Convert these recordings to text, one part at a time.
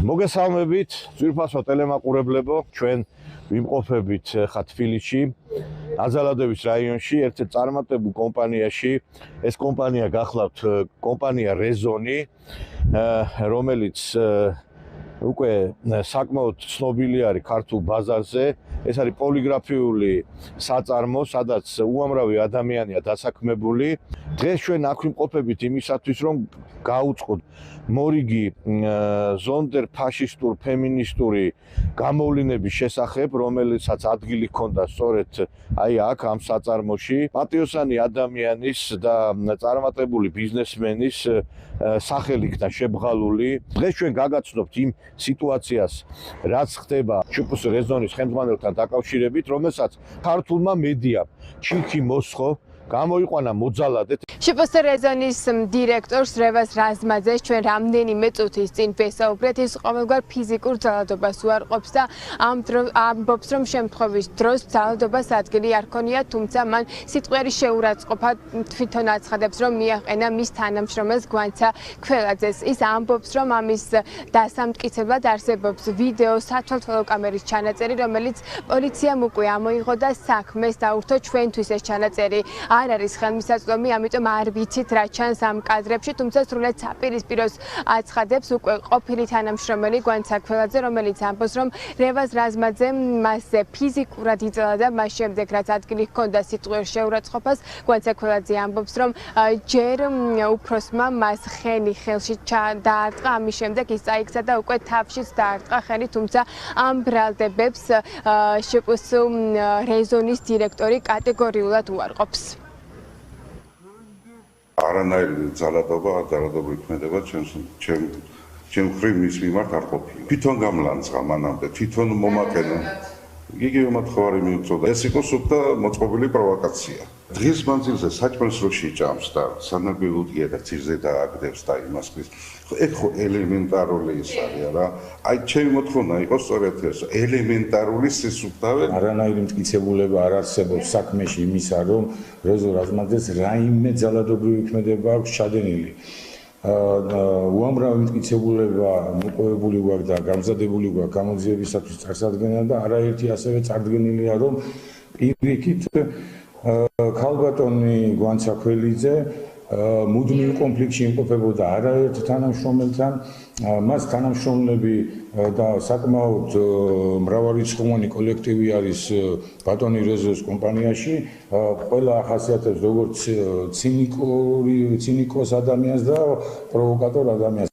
მოგესალმებით, ძვირფასო ტელემაყურებლებო, ჩვენ ვიმყოფებით ხა თბილისში, აზალადების რაიონში, ერთ-ერთ წარმატებულ კომპანიაში. ეს კომპანია გახლავთ კომპანია რეზონი, რომელიც უკვე საკმაოდ ცნობილი არის ქართულ ბაზარზე. ეს არის პოლიგრაფიული საწარმო, სადაც უამრავი ადამიანია დასაქმებული. დღეს ჩვენ აქ ვიმყოფებით იმისათვის, რომ გაუწყოთ მორიგი ზონდერ ფაშისტურ ფემინისტური გამოვლენების შესახებ, რომელსაც ადგილი ჰქონდა სწორედ აი აქ ამ საწარმოში. პატიოსანი ადამიანის და წარმატებული ბიზნესმენის სახელი იქნა შებრალული. დღეს ჩვენ გაგაცნობთ იმ სიტუაციას, რაც ხდება შვპს რეზონის ხელმძღვანელთან დაკავშირებით, რომელსაც ქართულმა მედიამ ჩიქი მოსხო გამოიყვანა მოძალადეთ. შვპს რეზონის დირექტორს რევაზ რაზმაძეს ჩვენ რამდენიმე წუთის წინ ვესაუბრეთ, ის ყოველგვარ ფიზიკურ ძალადობას უარყოფს და ამბობს, რომ შემთხვევის დროს ძალადობას ადგილი არ ქონია, თუმცა მან სიტყვიერი შეურაცხყოფა თვითონ აცხადებს, რომ მიაყენა მის თანამშრომელს გვანცა ქველაძეს. ის ამბობს, რომ ამის დასამტკიცებლად არსებობს ვიდეო სათვალთვალო კამერის ჩანაწერი, რომელიც პოლიციამ უკვე ამოიღო და საქმეს დაურთო. ჩვენთვის ეს ჩანაწერი არ არის ხელმისაწვდომი, ამიტომ არ ვიცით რა ჩანს ამ კადრებში, თუმცა სრულად საპირისპიროს აცხადებს უკვე ყოფილი თანამშრომელი გვანცა ქველაძე, რომელიც ამბობს, რომ რევაზ რაზმაძემ მასზე ფიზიკურად იწელა და მას შემდეგ, რაც ადგილი ჰქონდა სიტყვიერ შეურაცხყოფას, გვანცა ქველაძე ამბობს, რომ ჯერ უფროსმა მას ხელი ხელში დაარტყა, ამის შემდეგ ის წაიქცა და უკვე თავშიც დაარტყა ხელი, თუმცა ამ ბრალდებებს შვპს რეზონის დირექტორი კატეგორიულად უარყოფს. არანაირი ძალადობრივი ქმედება ჩემ მხრივ მის მიმართ არ ყოფილა. თვითონ გამლანძღა მანამდე, თვითონ მომაკენა. იგივე მოთხოვარი მიუწოდა. ეს იყო სუფთა მოწყობილი პროვოკაცია. დღის მანძილზე საჭმელს რო შეჭამს და სანაგვეუდია და ძირზე დააგდებს და იმას ხრის. ეგ ხო ელემენტარული ის არის რა. აი ჩემი მოთხოვნა იყო სწორედ ეს ელემენტარული სისუფთავე. არანაირი მტკიცებულება არ არსებობს საქმეში იმისა, რომ რეზო რაზმაძეს რაიმე ძალადობრივი ქმედება აქვს ჩადენილი. უამრავი მტკიცებულება მოპოვებული გვაქვს და გამზადებული გვაქვს გამოძიებისათვის წარსადგენად და არაერთი ასევე წარდგენილია, რომ პირიქით ქალბატონი გვანცა ქველიძე მუდმივ კონფლიქტში იმყოფებოდა არაერთ თანამშრომელთან, მას თანამშრომლები და საკმაოდ მრავალრიცხოვანი კოლექტივი არის ბატონი რეზოს კომპანიაში, ყველა ახასიათებს როგორც ცინიკოს ადამიანს და პროვოკატორ ადამიანს.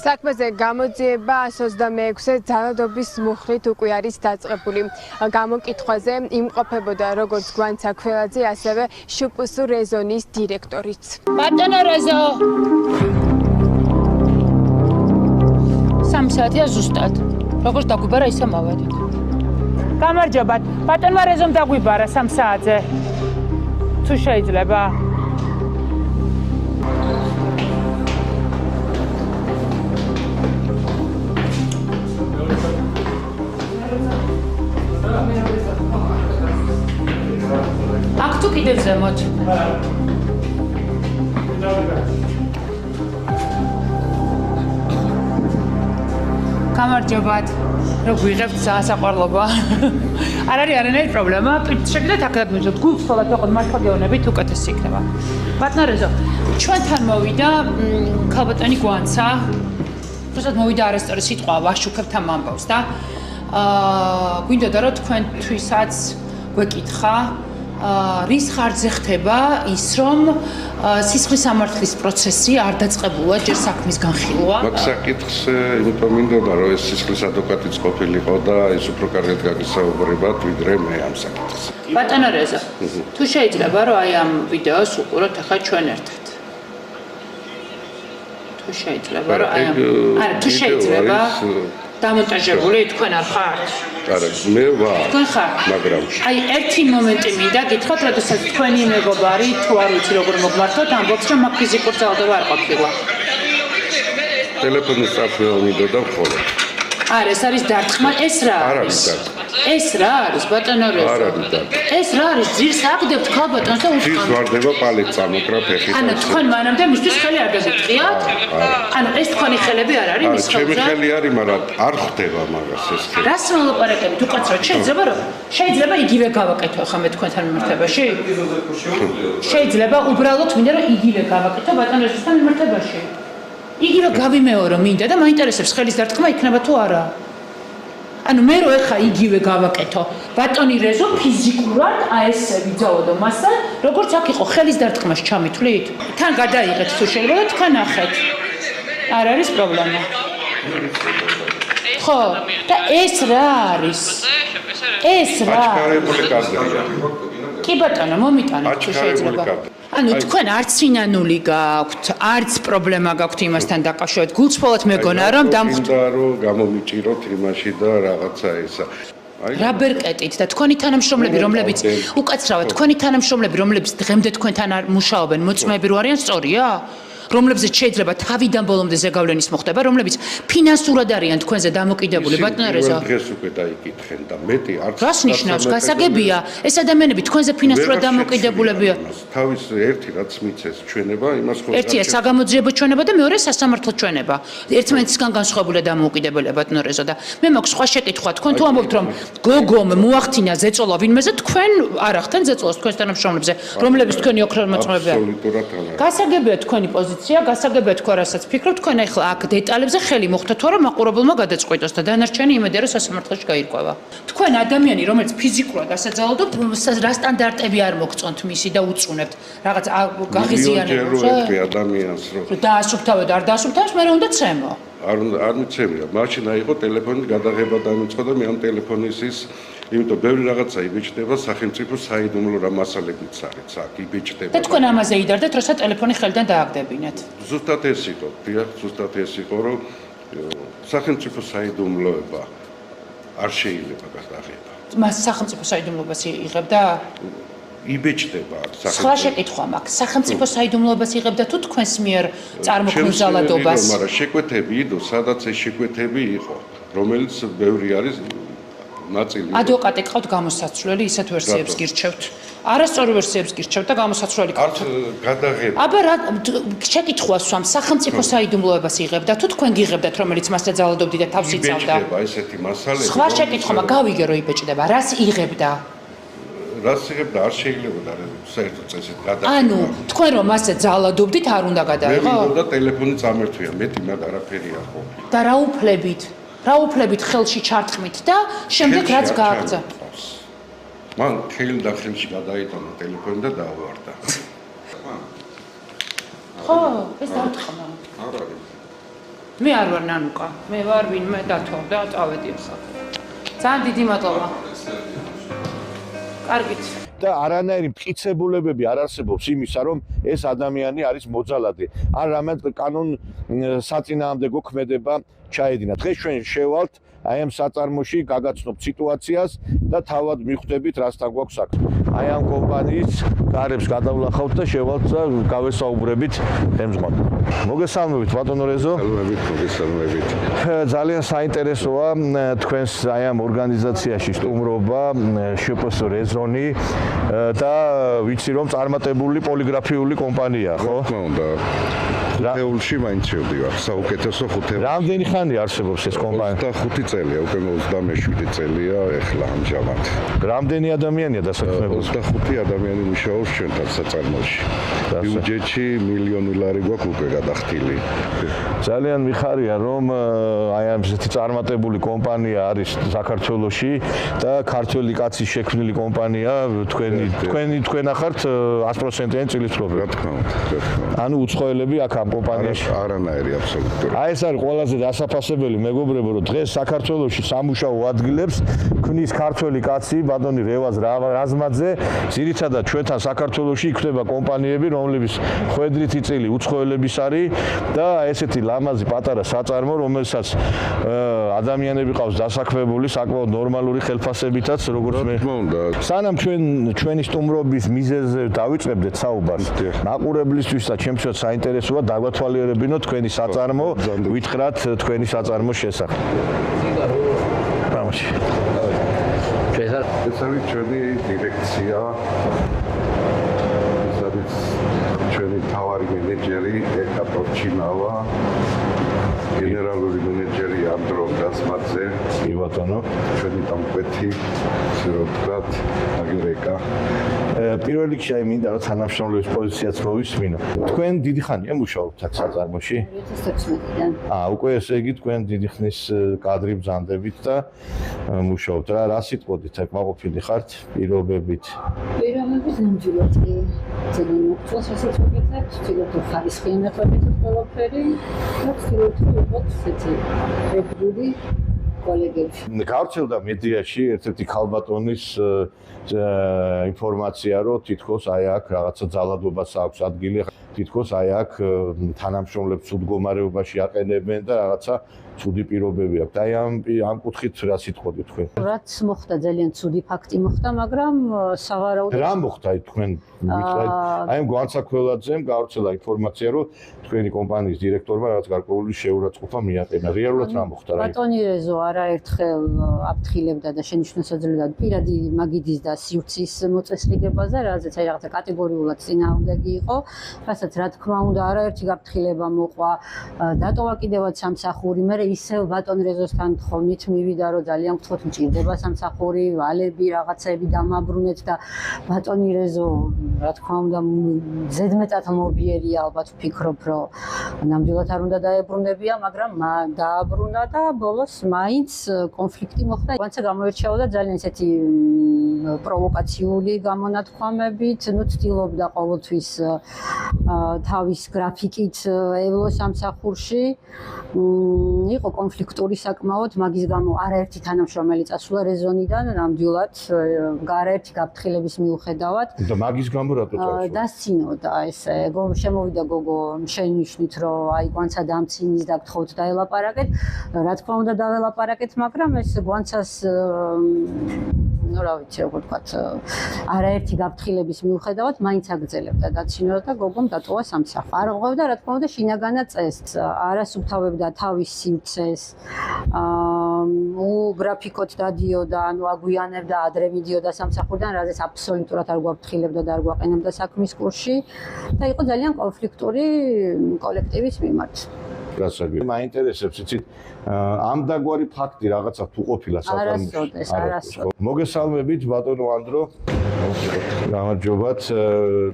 საქმეზე გამოძიება 126-ე ძალადობის მუხლით უკვე არის დაწყებული. გამოკითხვაზე იმყოფებოდა როგორც გვანცა ქველაძე, ასევე შვპს რეზონის დირექტორიც. ბატონო რეზო 3 საათია ზუსტად. როგორც დაგვიბარა, ისე მოვედით. გამარჯობათ. ბატონმა რეზომ დაგვიბარა 3 საათზე. თუ შეიძლება. აქ თუ კიდევ ზემოთ. გამარჯობათ. რო გვიღებთ საყვარლობა. არ არის არანაირი პრობლემა. შეგიძლიათ აქ გადმოძოთ. გულს ხოლმე თქო მარცხადეონებით უკეთესი იქნება. ბატონო რეზო, ჩვენთან მოვიდა ქალბატონი გვანცა. უბრალოდ მოვიდა არასწორი სიტყვა ვაშუქებთ ამ ამბავს და გვინდოდა რომ თქვენთვისაც გვეკითხა რის ხარჯზე ხდება ის რომ სისხლის სამართლის პროცესი არ დაწყებულა ჯერ საქმის განხილვა. მაგ საკითხს იმიტომ მინდოდა რომ ეს სისხლის ადვოკატიც ყოფილიყო და ის უფრო კარგად გაგისაუბრებათ ვიდრე მე ამ საკითხს. ბატონო რეზო, თუ შეიძლება რომ აი ამ ვიდეოს უყუროთ ახლა ჩვენ ერთად. თუ შეიძლება რა არა თუ შეიძლება დამონტაჟებული თქვენ არ ხართ? არა, მე ვარ. თქვენ ხართ? მაგრამ აი ერთი მომენტი მინდა გითხრათ, როდესაც თქვენი მეგობარი თუ არ ვიცი როგორ მოგმართოთ, ამბობს რომ აქ ფიზიკურ ძალადობა არ ყოფილა. ტელეფონის საფრთხე მინდოდა მხოლოდ. არა, ეს არის დარტყმა, ეს რა არის? ეს რა არის, ბატონო რეზო? არ არის დარტყმა. ეს რა არის? ძირს აგდებთ ქალბატონს და ის უთხრობთ. ვარდება პალეთ წამოკრა ფეხით. ანუ თქვენ მანამდე მისთვის ხელი არ გაგიწიათ? ანუ ეს თქვენი ხელები არ არის მის ჩემი ხელზე? ხელი არის, მაგრამ არ ხვდება მაგას ეს ხელი. რას მოლაპარაკებით? უკაცრავად შეიძლება იგივე გავაკეთო ახლა მე თქვენთან მიმართებაში? შეიძლება უბრალოდ მინდა რომ იგივე გავაკეთო ბატონ რეზოსთან მიმართებაში. იგივე გავიმეორო მინდა და მაინტერესებს ხელის დარტყმა იქნება თუ არა. ანუ მე რო ეხა იგივე გავაკეთო ბატონი რეზო ფიზიკურად აესე ვიძალოდო მასთან როგორც აქ იყო ხელის დარტყმაში ჩამithვლით თან გადაიღეთ თუ შეიძლება და თქვენ ნახეთ არ არის პრობლემა ხო და ეს რა არის ეს რა აჩქარებული კადრია. კი ბატონო მომიტანეთ თუ შეიძლება ანუ თქვენ არც სინანული გაქვთ არც პრობლემა გაქვთ იმასთან დაკავშირებით გულწრფელად მეგონა რომ დამხვდა რომ გამომიჭიროთ იმაში და რაღაცა ისა. რა ბერკეტით და თქვენი თანამშრომლები რომლებიც უკაცრავად თქვენი თანამშრომლები რომლებიც დღემდე თქვენთან არ მუშაობენ მოწმეები რო არიან სწორია რომლებზეც შეიძლება თავიდან ბოლომდე ზეგავლენის მოხდება რომლებიც ფინანსურად არიან თქვენზე დამოკიდებული ბატონო რეზო დღეს უკვე დაიკითხენ და მეტი არც რას ნიშნავს გასაგებია ეს ადამიანები თქვენზე ფინანსურად დამოკიდებულებია თავის ერთი რაც მიცეს ჩვენება იმას ხო ერთია საგამოძიებო ჩვენება და მეორე სასამართლო ჩვენება ერთმანეთისგან განსხვავებული დამოუკიდებელი ბატონო რეზო და მე მაქვს სხვა შეკითხვა თქვენ თუ ამბობთ რომ გოგომ მოახდინა ზეწოლა ვინმეზე თქვენ არ ახდენ ზეწოლას თქვენს თანამშრომლებზე რომლებიც თქვენი ოქროს მოწმეებია გასაგებია თქვენი პოზიცია გასაგებია თქვენ რასაც ფიქრობთ თქვენ ახლა აქ დეტალებზე ხელი მოხდეთ თუ არა მაყურებელმა გადაწყვიტოს და დანარჩენი იმედია რომ სასამართლოში გაირკვევა თქვენ ადამიანი რომელიც ფიზიკურად ასაძალადობ რა სტანდარტები არ მოგწონთ მისი და უწუნებთ რაღაც გაღიზიანებთ ადამიანს რომ დაასუფთავოთ არ დაასუფთავოს მე უნდა ცემო არ მიცემია მაშინ აიღო ტელეფონი გადაღება დამიწყო და მე ამ ტელეფონის ის იმიტომ ბევრი რაღაცა იბეჭდება სახელმწიფო საიდუმლო რა მასალებიც არის აქ იბეჭდება და თქვენ ამაზე იდარდეთ როცა ტელეფონი ხელიდან დააგდებინეთ ზუსტად ეს იყო დიახ ზუსტად ეს იყო რომ სახელმწიფო საიდუმლოება არ შეიძლება გადაღება მას სახელმწიფო საიდუმლოებას იღებდა იბეჭდება სხვა შეკითხვა მაქვს სახელმწიფო საიდუმლოებას იღებდა თუ თქვენს მიერ წარმოქმნილ ძალადობას მაგრამ შეკვეთები იდო სადაც ეს შეკვეთები იყო რომელიც ბევრი არის ნაწილი ადვოკატი ყავთ გამოსაცვლელი ისეთ ვერსიებს გირჩევთ არასწორი ვერსიებს გირჩევთ და გამოსაცვლელი ყავთ გადაღება აბა რა შეკითხვა სვამ სახელმწიფო საიდუმლოებას იღებდა თუ თქვენ გიღებდათ რომელიც მასზე ძალადობდი და თავს იცავდა იბეჭდება ესეთი მასალები სხვა შეკითხვა გავიგე რომ იბეჭდება რას იღებდა რას იღებდა არ შეიძლება საერთოდ წესით გადაღება ანუ თქვენ რომ მასზე ძალადობდით არ უნდა გადაიღო მე მინდოდა ტელეფონი წამერთვია მეტი მაგ არაფერი არ ყოფილა და რა უფლებით ხელში ჩარტყმით და შემდეგ რაც გააგზა მან ხელი და ხელში გადაიტანა ტელეფონი და დაავარდა ხო ეს დარტყმა არ არის მე არ ვარ ნანუკა მე ვარ ვინმე დათო და წავედი ახლა ძალიან დიდი მადლობა კარგით და არანაირი მტკიცებულებები არ არსებობს იმისა, რომ ეს ადამიანი არის მოძალადე. არ რამე კანონ საწინააღმდეგო ქმედება ჩაედინა. დღეს ჩვენ შევალთ აი ამ საწარმოში გაგაცნობთ სიტუაციას და თავად მიხვდებით რასთან გვაქვს საქმე. აი ამ კომპანიის გარებს გადავლახავთ და შევალთ და გავესაუბრებით ხელმძღვანელს. მოგესალმებით ბატონო რეზო. მოგესალმებით. ძალიან საინტერესოა თქვენს აი ამ ორგანიზაციაში სტუმრობა შპს რეზონი და ვიცი რომ წარმატებული პოლიგრაფიული კომპანია, ხო? რა თქმა უნდა. ხუთეულში მაინც შევდივარ, საუკეთესო ხუთეულში. რამდენი ხანი არსებობს ეს კომპანია? 25 წელია, უკვე 27 წელია ახლა ამჟამად. რამდენი ადამიანია დასაქმებული? 25 ადამიანი მუშაობს ჩვენთან საწარმოში. ბიუჯეტში $1 მილიონი გვაქვს უკვე გადახდილი. ძალიან მიხარია რომ აი ამ ესეთი წარმატებული კომპანია არის საქართველოში და ქართველი კაცის შექმნილი კომპანია თქვენ ახართ 100%-იანი წილისწრობი. რა თქმა უნდა. ანუ უცხოელები აქ კომპანიაში? არანაირი აბსოლუტურად. აი ეს არის ყველაზე დასაფასებელი მეგობრებო, რომ დღეს საქართველოში სამუშაო ადგილებს ქმნის ქართველი კაცი, ბატონი რევაზ რაზმაძე. ძირითადად ჩვენთან საქართველოში იქნება კომპანიები, რომლებიც ხვედრითი წილი უცხოელების არის და ესეთი ლამაზი პატარა საწარმო, რომელსაც ადამიანები ყავს დასაქმებული საკმაოდ ნორმალური ხელფასებითაც, როგორც მე. სანამ ჩვენი სტუმრობის მიზეზზე დავიწყებდეთ საუბარს, მაყურებლისთვის და ჩემთვისაც საინტერესოა დაგვათვალიერებინოთ თქვენი საწარმო, ვითხრათ თქვენი საწარმოს შესახებ. პრამოში. ეს არის ჩვენი დირექცია. ეს არის ჩვენი თავარი მენეჯერი ეკა ტორჩინავა. გენერალური მენეჯერი ანდრო გასმაძე. კი ბატონო, ჩვენი დამკვეთი სიროთქად აგერეკა. პირველ რიგში აი მინდა რომ თანამშრომლობის პოზიციაც მოვისმინო. თქვენ დიდი ხანია მუშაობთ აქ საწარმოში? 2016-დან. უკვე ესე იგი თქვენ დიდი ხნის კადრი ბრძანდებით და მუშაობთ. რა სიტყვით აქ მაყოფილი ხართ პირობებით? პირობებით ნამდვილად კი. ძალიან მოხდეს ასეთ უკეთებს, ცდილობთ ხარისხიანი ყვებით ყველაფერი და ცდილობთ ვიყოთ ესეთი რეგულარული კოლეგები. გავრცელდა მედიაში ერთ-ერთი ქალბატონის ინფორმაცია, რომ თითქოს აი აქ რაღაცა ძალადობას აქვს ადგილი, თითქოს აი აქ თანამშრომლებს ცუდ მდგომარეობაში აყენებენ და რაღაცა ცუდი პირობები აქვს. აი ამ კუთხით რა სიტყვით თქვენ? რაც მოხდა ძალიან ცუდი ფაქტი მოხდა, მაგრამ სავარაუდოდ რა მოხდა თქვენ ვიტყვით? აი ამ გვანცაქველაძემ გავრცელა ინფორმაცია, რომ თქვენი კომპანიის დირექტორმა რაღაც გარკვეული შეურაცხყოფა მიაყენა. რეალურად რა მოხდა? ბატონი რეზო არაერთხელ აფრთხილებდა და შენიშვნებდა პირადი მაგიდის და სივრცის მოწესრიგებაზე, რაზეც აი რაღაცა კატეგორიულად წინააღმდეგი იყო, რასაც რა თქმა უნდა არაერთი გაფრთხილება მოყვა, დატოვა კიდევაც სამსახური, მე ისევ ბატონ რეზოსთან თხოვნით მივიდა, რომ ძალიან გთხოვთ მჭირდება სამსახური, ვალები, რაღაცები დამაბრუნეთ და ბატონი რეზო, რა თქმა უნდა, ზედმეტად მობიერია, ალბათ ვფიქრობ, რომ ნამდვილად არ უნდა დაებრუნებია, მაგრამ დააბრუნა და ბოლოს მაინც კონფლიქტი მოხდა. ვანცა გამოირჩეოდა ძალიან ესეთი პროვოკაციული გამონათქვამებით, ნუ ცდილობდა ყოველთვის თავის გრაფიკით ევლოს სამსახურში. იყო კონფლიქტური საკმაოდ, მაგის გამო არაერთი თანამშრომელი წასულა რეზონიდან, ნამდვილად არაერთი გაფრთხილების მიუხედავად. და მაგის გამო რატო წასულა? დასცინოდა ესე, შემოვიდა გოგო, შენიშნით, რომ აი გვანცა დამცინის და გთხოვთ დაელაპარაკეთ. რა თქმა უნდა დაველაპარაკეთ, მაგრამ ეს გვანცას ну, რა ვიცი, როგორ ვთქვათ, არაერთი გაფრთხილების მიუხედავად მაინც აგრძელებდა დაცინოდა და გოგომ დატოვა სამსახური. არ ღვევდა, რა თქმა უნდა, შინაგანა წესს, არასუფთავებდა თავის სივრცეს. გრაფიკოთ დადიოდა, ანუ აგვიანებდა, ადრე მიდიოდა სამსახურიდან, რაზეც აბსოლუტურად არ გვაფრთხილებდა და არ გვაყენებდა საქმის კურსში და იყო ძალიან კონფლიქტური კოლექტივის მიმართ. გასაგები. მაინტერესებს, იცით, ამ დაგვარი ფაქტი რაღაცა თუ ყოფილა არასოდეს. მოგესალმებით ბატონო ანდრო. გამარჯობათ,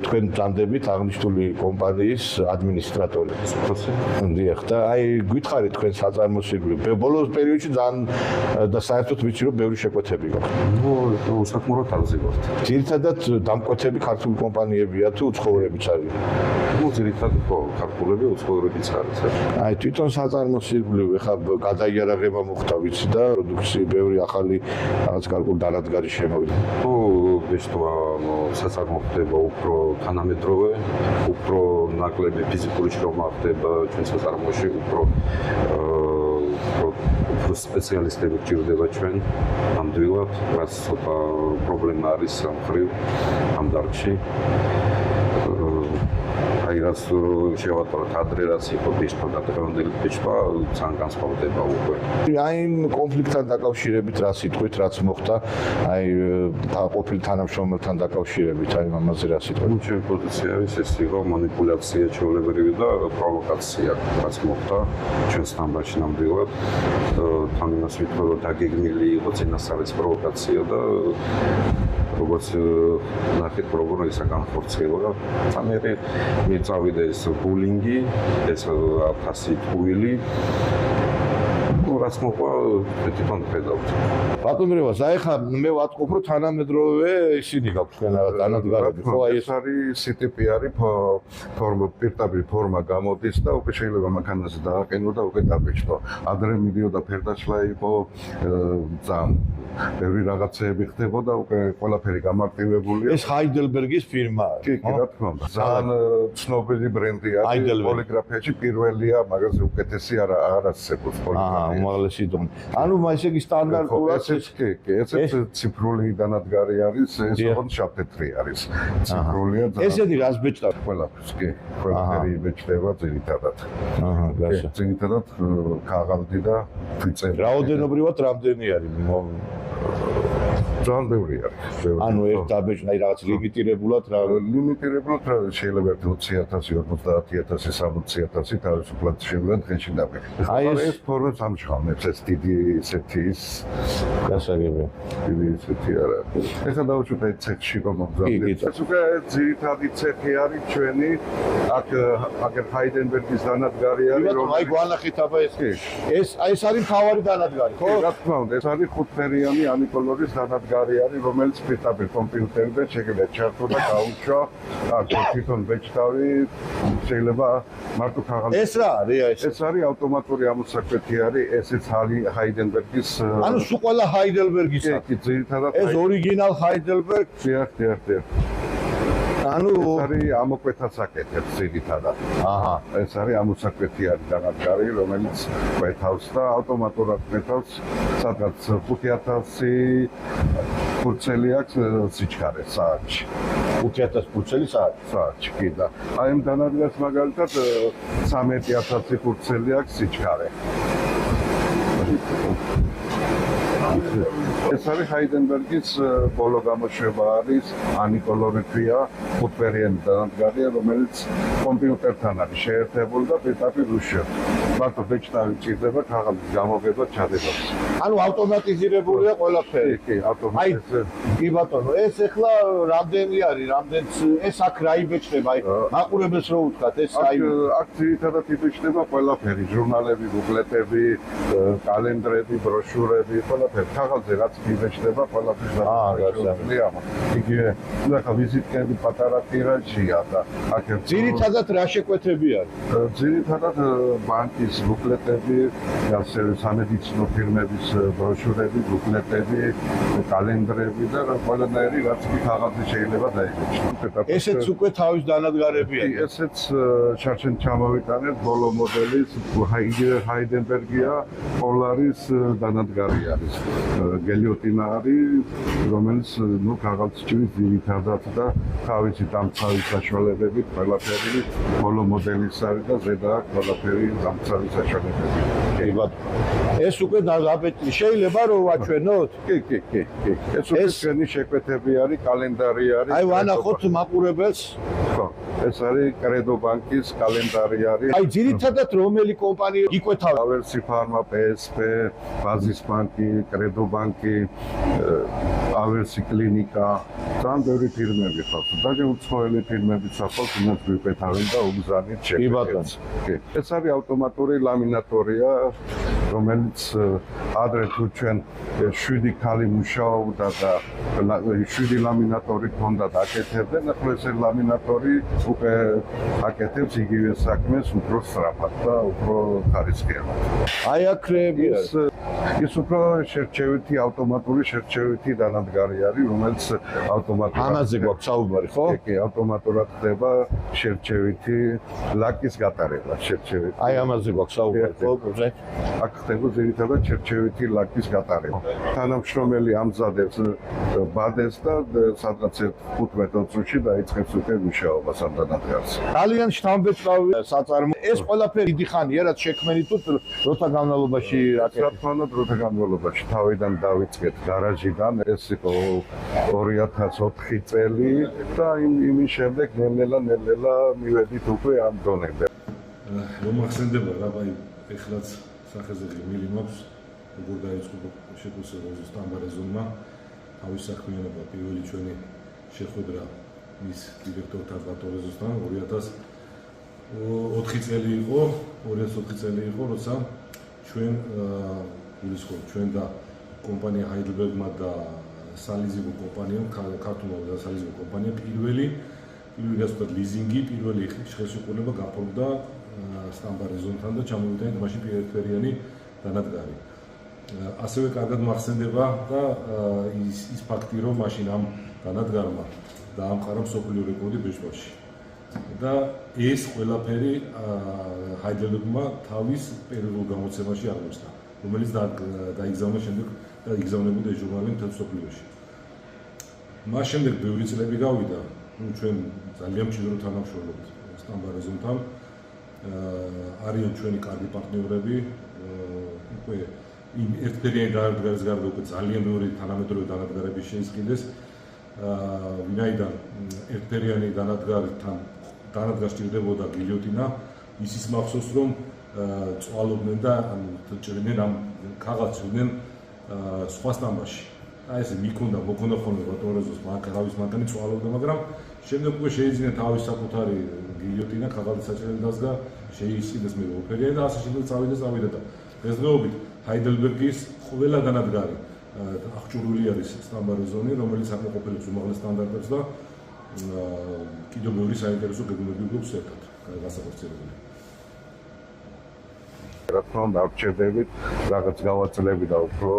თქვენ ბრძანდებით აღნიშნული კომპანიის ადმინისტრატორი. დიახ, და აი გითხარით თქვენ საწარმოს ირგვლივ. ბოლოს პერიოდში ძალიან და საერთოდ ვიცი რომ ბევრი შეკვეთები გაქვთ. ნუ საკმაოდ არზიგოთ. ძირითადად დამკვეთები ქართული კომპანიებია თუ უცხოურებიც არის? ნუ ძირითადად ქართულები უცხოურებიც არის. აი თვითონ საწარმოს ირგვლივ ეხა გადაიარაღება მოხდა ვიცი და პროდუქცია ბევრი ახალი რაღაც გარკვეული დანადგარი შემოვიდა. თუ ბეჭდვა საწარმო ხდება უფრო თანამედროვე, უფრო ნაკლები ფიზიკური შრომა ხდება ჩვენ საწარმოში, უფრო სპეციალისტები გჭირდება ჩვენ ნამდვილად, რაც ცოტა პრობლემა არის სამხრივ ამ დარგში. აი რაც შევატყოთ ადრე რაც იყო ბეჭდვა და დღევანდელი ბეჭდვა ძალიან განსხვავდება უკვე. აი იმ კონფლიქტთან დაკავშირებით რა სიტყვით რაც მოხდა, აი ყოფილ თანამშრომელთან დაკავშირებით, აი ამაზე რა სიტყვით? ჩემი პოზიცია არის ეს იყო манипуляция ჩვეულებრივი და პროვოკაცია რაც მოხდა ჩვენს თამბაში ნამდვილად. თან იმას ვიტყვი რომ დაგეგმილი იყო წინასწარის პროვოკაცია და როგორც ნახეთ როგორ ისა განხორციელდა. ამერე წავიდა ეს ბულინგი, ეს 100 ტყუილი. რაც მოყვა თვითონ ხედავთ. ბატონ რევას, აი ხა მე ვატყობ რომ თანამედროვე ისინი გაქვთ თქვენ დანადგარები, ხო აი ეს არის CTP არის ფორმა პირდაპირ ფორმა გამოდის და უკვე შეიძლება მანქანაზე დააყენო და უკვე დაბეჭდო. ადრე მიდიოდა ფერდაშლა იყო ძალიან ბევრი რაღაცეები ხდებოდა უკვე ყველაფერი გამარტივებულია. ეს ჰაიდელბერგის ფირმა კი, რა თქმა უნდა. ძალიან ცნობილი ბრენდი არის პოლიგრაფიაში პირველია, მაგაზე უკეთესი არ არსებობს პოლიგრაფია. უმაღლესი დონე. ანუ ესე იგი სტანდარტულად ეს ციფრული დანადგარი არის, ეს ოღონდ შავ-თეთრი არის. ციფრულია ძალიან. ესეთი რას ბეჭდავ? ყველაფერს, კი. ყველაფერი ბეჭდება ძირითადად. გასა. ძირითადად ქაღალდი და თვიწები. რაოდენობრივად რამდენი არის? ძალიან ბევრი არის. ანუ ერთ დაბეჭდა რაღაც ლიმიტირებულად რა ლიმიტირებულად შეიძლება 20,000, 50,000, 60,000 თავისუფლად შეიძლება დღეში დაბეჭდოს. აი ეს ფორმებს ამჟღავნებს ეს დიდი ესეთი ის გასაგებია. დიდი ესეთი არა. ეხლა დავუშვით აი ცექში გამოგზავნეთ. ეს უკვე ძირითადი ცეხი არის ჩვენი აქ ჰაიდენბერგის დანადგარი არის რომ აი გვანახეთ აბა ეს ეს არის მთავარი დანადგარი ხო? რა თქმა უნდა ეს არის ხუთფერიანი ანიკოლორის დანადგარი არის რომელიც პირდაპირ კომპიუტერზე შეიძლება ჩართო და გაუჩვა აქ თვითონ ბეჭდავი შეიძლება მარტო ქაღალდი ეს რა არის ეს არის ავტომატური ამოსაკვეთი არის ესეც ჰაიდენბერგის ანუ სულ ყველა ჰაიდელბერგისა კი ძირითადად ეს ორიგინალ ჰაიდელბერგ დიახ ანუ არის ამოკვეთას აკეთებს ძირითადად. აჰა, ეს არის ამოსაკვეთიანი დანადგარი, რომელიც კვეთავს და ავტომატურად კვეთავს სადღაც 5,000 ფურცელი აქვს სიჩქარე საათში. 5,000 ფურცელი საათში, კი და აი ამ დანადგარს მაგალითად 13,000 ფურცელი აქვს სიჩქარე. ეს არის ჰაიდენბერგის ბოლო გამოშვება არის ანიკოლორი ქვია ხუთფერიანი დანადგარია რომელიც კომპიუტერთან არის შეერთებული და პირდაპირ უშევს მარტო ბეჭდავი ჭირდება ქაღალდის გამოგება ჩადებას ანუ ავტომატიზირებულია ყველაფერი კი ავტომატიზირებული კი ბატონო ეს ახლა რამდენი არის რამდენიც ეს აქ რა იბეჭდება აი მაყურებელს რო უთხრათ ეს აი აქ ძირითადად იბეჭდება ყველაფერი ჟურნალები ბუკლეტები კალენდრები ბროშურები ყველაფერი ქაღალდზე რაც იბეჭდება ყველაფერს გასაგებია იგივე ახლა ვიზიტკები პატარა ტირაჟია და აქ ძირითადად რა შეკვეთები არის ძირითადად ბანკის ბუკლეტები ასევე სამედიცინო ფირმების ბროშურები ბუკლეტები კალენდრები და ყველანაირი რაც კი ქაღალდზე შეიძლება დაიბეჭდეს ესეც უკვე თავის დანადგარებია ესეც შარშენ ჩამოვიტანეთ ბოლო მოდელის იგივე ჰაიდენბერგია პოლარის დანადგარი არის გელიოტინა არის რომელიც ნუ ქაღალდს ჭრის ძირითადად და თავისი დამცავი საშუალებებით ყველაფერი ბოლო მოდელის არის და ზედა ყველაფერი დამცავი საშუალებებით კი ბატონო ეს უკვე დაბეჭდი შეიძლება რომ ვაჩვენოთ კი ეს უკვე ჩვენი შეკვეთები არის კალენდარი არის აი ვანახოთ მაყურებელს ხო ეს არის კრედო ბანკის კალენდარი არის აი ძირითადად რომელი კომპანია იკვეთავდა ავერსი ფარმა PSP ბაზის ბანკი კრედო ბანკი ავერსი კლინიკა ძალიან ბევრი ფირმები ხართ და უცხოელი ფირმებიც ახალ ფინანს გვიკვეთავენ და უგზავნით შეკვეთებს კი ეს არის ავტომატური ლამინატორია რომელიც ადრე თუ ჩვენ 7 ქალი მუშაობდა და 7 ლამინატორი ჰქონდა და აკეთებდნენ ახლა ეს ლამინატორი უკვე აკეთებს იგივე საქმეს უფრო სწრაფად და უფრო ხარისხიანად აი აქრები ის უფრო შერჩევითი ავტომატური შერჩევითი დანადგარი არის რომელიც ავტომატურად ამაზე გვაქვს საუბარი ხო? კი ავტომატურად ხდება შერჩევითი ლაკის გატარება შერჩევითი აი ამაზე გვაქვს საუბარი ხო? აქ ხდება ძირითადად შერჩევითი ლაკის გატარება თანამშრომელი ამზადებს ბადეს და სადღაც 15 წუთში დაიწყებს უკვე მუშაობას ამ დანადგარს ძალიან შთამბეჭდავი საწარმო ეს ყველაფერი დიდი ხანია რაც შექმენი თუ როცა განმავლობაში რა თქმა უნდა დროთა განმავლობაში თავიდან დავიწყეთ გარაჟიდან ეს იყო 2004 წელი და იმის შემდეგ ნელ-ნელა მივედით უკვე ამ დონემდე რომ ახსენდება რა ბაი ეხლაც სახეზე ღიმილი მაქვს როგორ დაიწყო შეფასება სტამბარეზონმა თავის საქმიანობა პირველი ჩვენი შეხვედრა მის დირექტორთან ბატონესთან 2004 წელი იყო, როცა ჩვენ გულისხმობ ჩვენ და კომპანია Heidelberg-მა და სალიზიბო კომპანიამ, ქართულმა და სალიზიბო კომპანიამ პირველი გასვლა ლიზინგი, პირველი ხელშეკრულება გაფორმდა სტამბარის ზონთან და ჩამოვიდა მაშინ ერთფერიანი დანადგარი. ასევე კარგად მახსენდება და ის ფაქტი, რომ მაშინ ამ დანადგარმა დაამყარა მსოფლიო რეკორდი ბეჭდვაში. და ეს ყველაფერი Heidelberg-მა თავის პერიოდულ გამოცემაში აღმოჩნდა, რომელიც დაიგზავნა შემდეგ და იგზავნებოდა ეს ჟურნალი მთელ მსოფლიოში. მას შემდეგ ბევრი წლები გავიდა, ჩვენ ძალიან მჭიდრო თანამშრომლობთ სტამბარის ზონთან. არიან ჩვენი კარგი პარტნიორები, უკვე იმ ერთფერიანი დანადგარის გარდა უკვე ძალიან ბევრი თანამედროვე დანადგარები შეიზღიდეს. ვინაიდან ერთფერიანი დანადგარს ჭირდებოდა გილიოტინა, ისიც მახსოვს, რომ წვალობდნენ და ჭრიდნენ ამ ქაღალდს ჭრიდნენ სხვა სტამბაში. აი ესე მიქონდა ხოლმე ბატონოზოს თავის მანქანი წვალობდა, მაგრამ შემდეგ უკვე შეიძინა თავის საკუთარი გილიოტინა, ქაღალდის საჭრელი დასგა, შეისყიდეს მე ორფერიანი და ასე შემდეგ წავიდა და დღესდღეობით Heidelberg-ის ყველა დანადგარი აღჭურვილი არის სტამბარის ზონი, რომელიც აკმაყოფილებს უმაღლეს სტანდარტებს და კიდევ ბევრი საინტერესო გეგმები გვაქვს ერთად გასახორციელებელი. რა თქმა უნდა, აღჭერდებით რაღაც გავაწლები და უფრო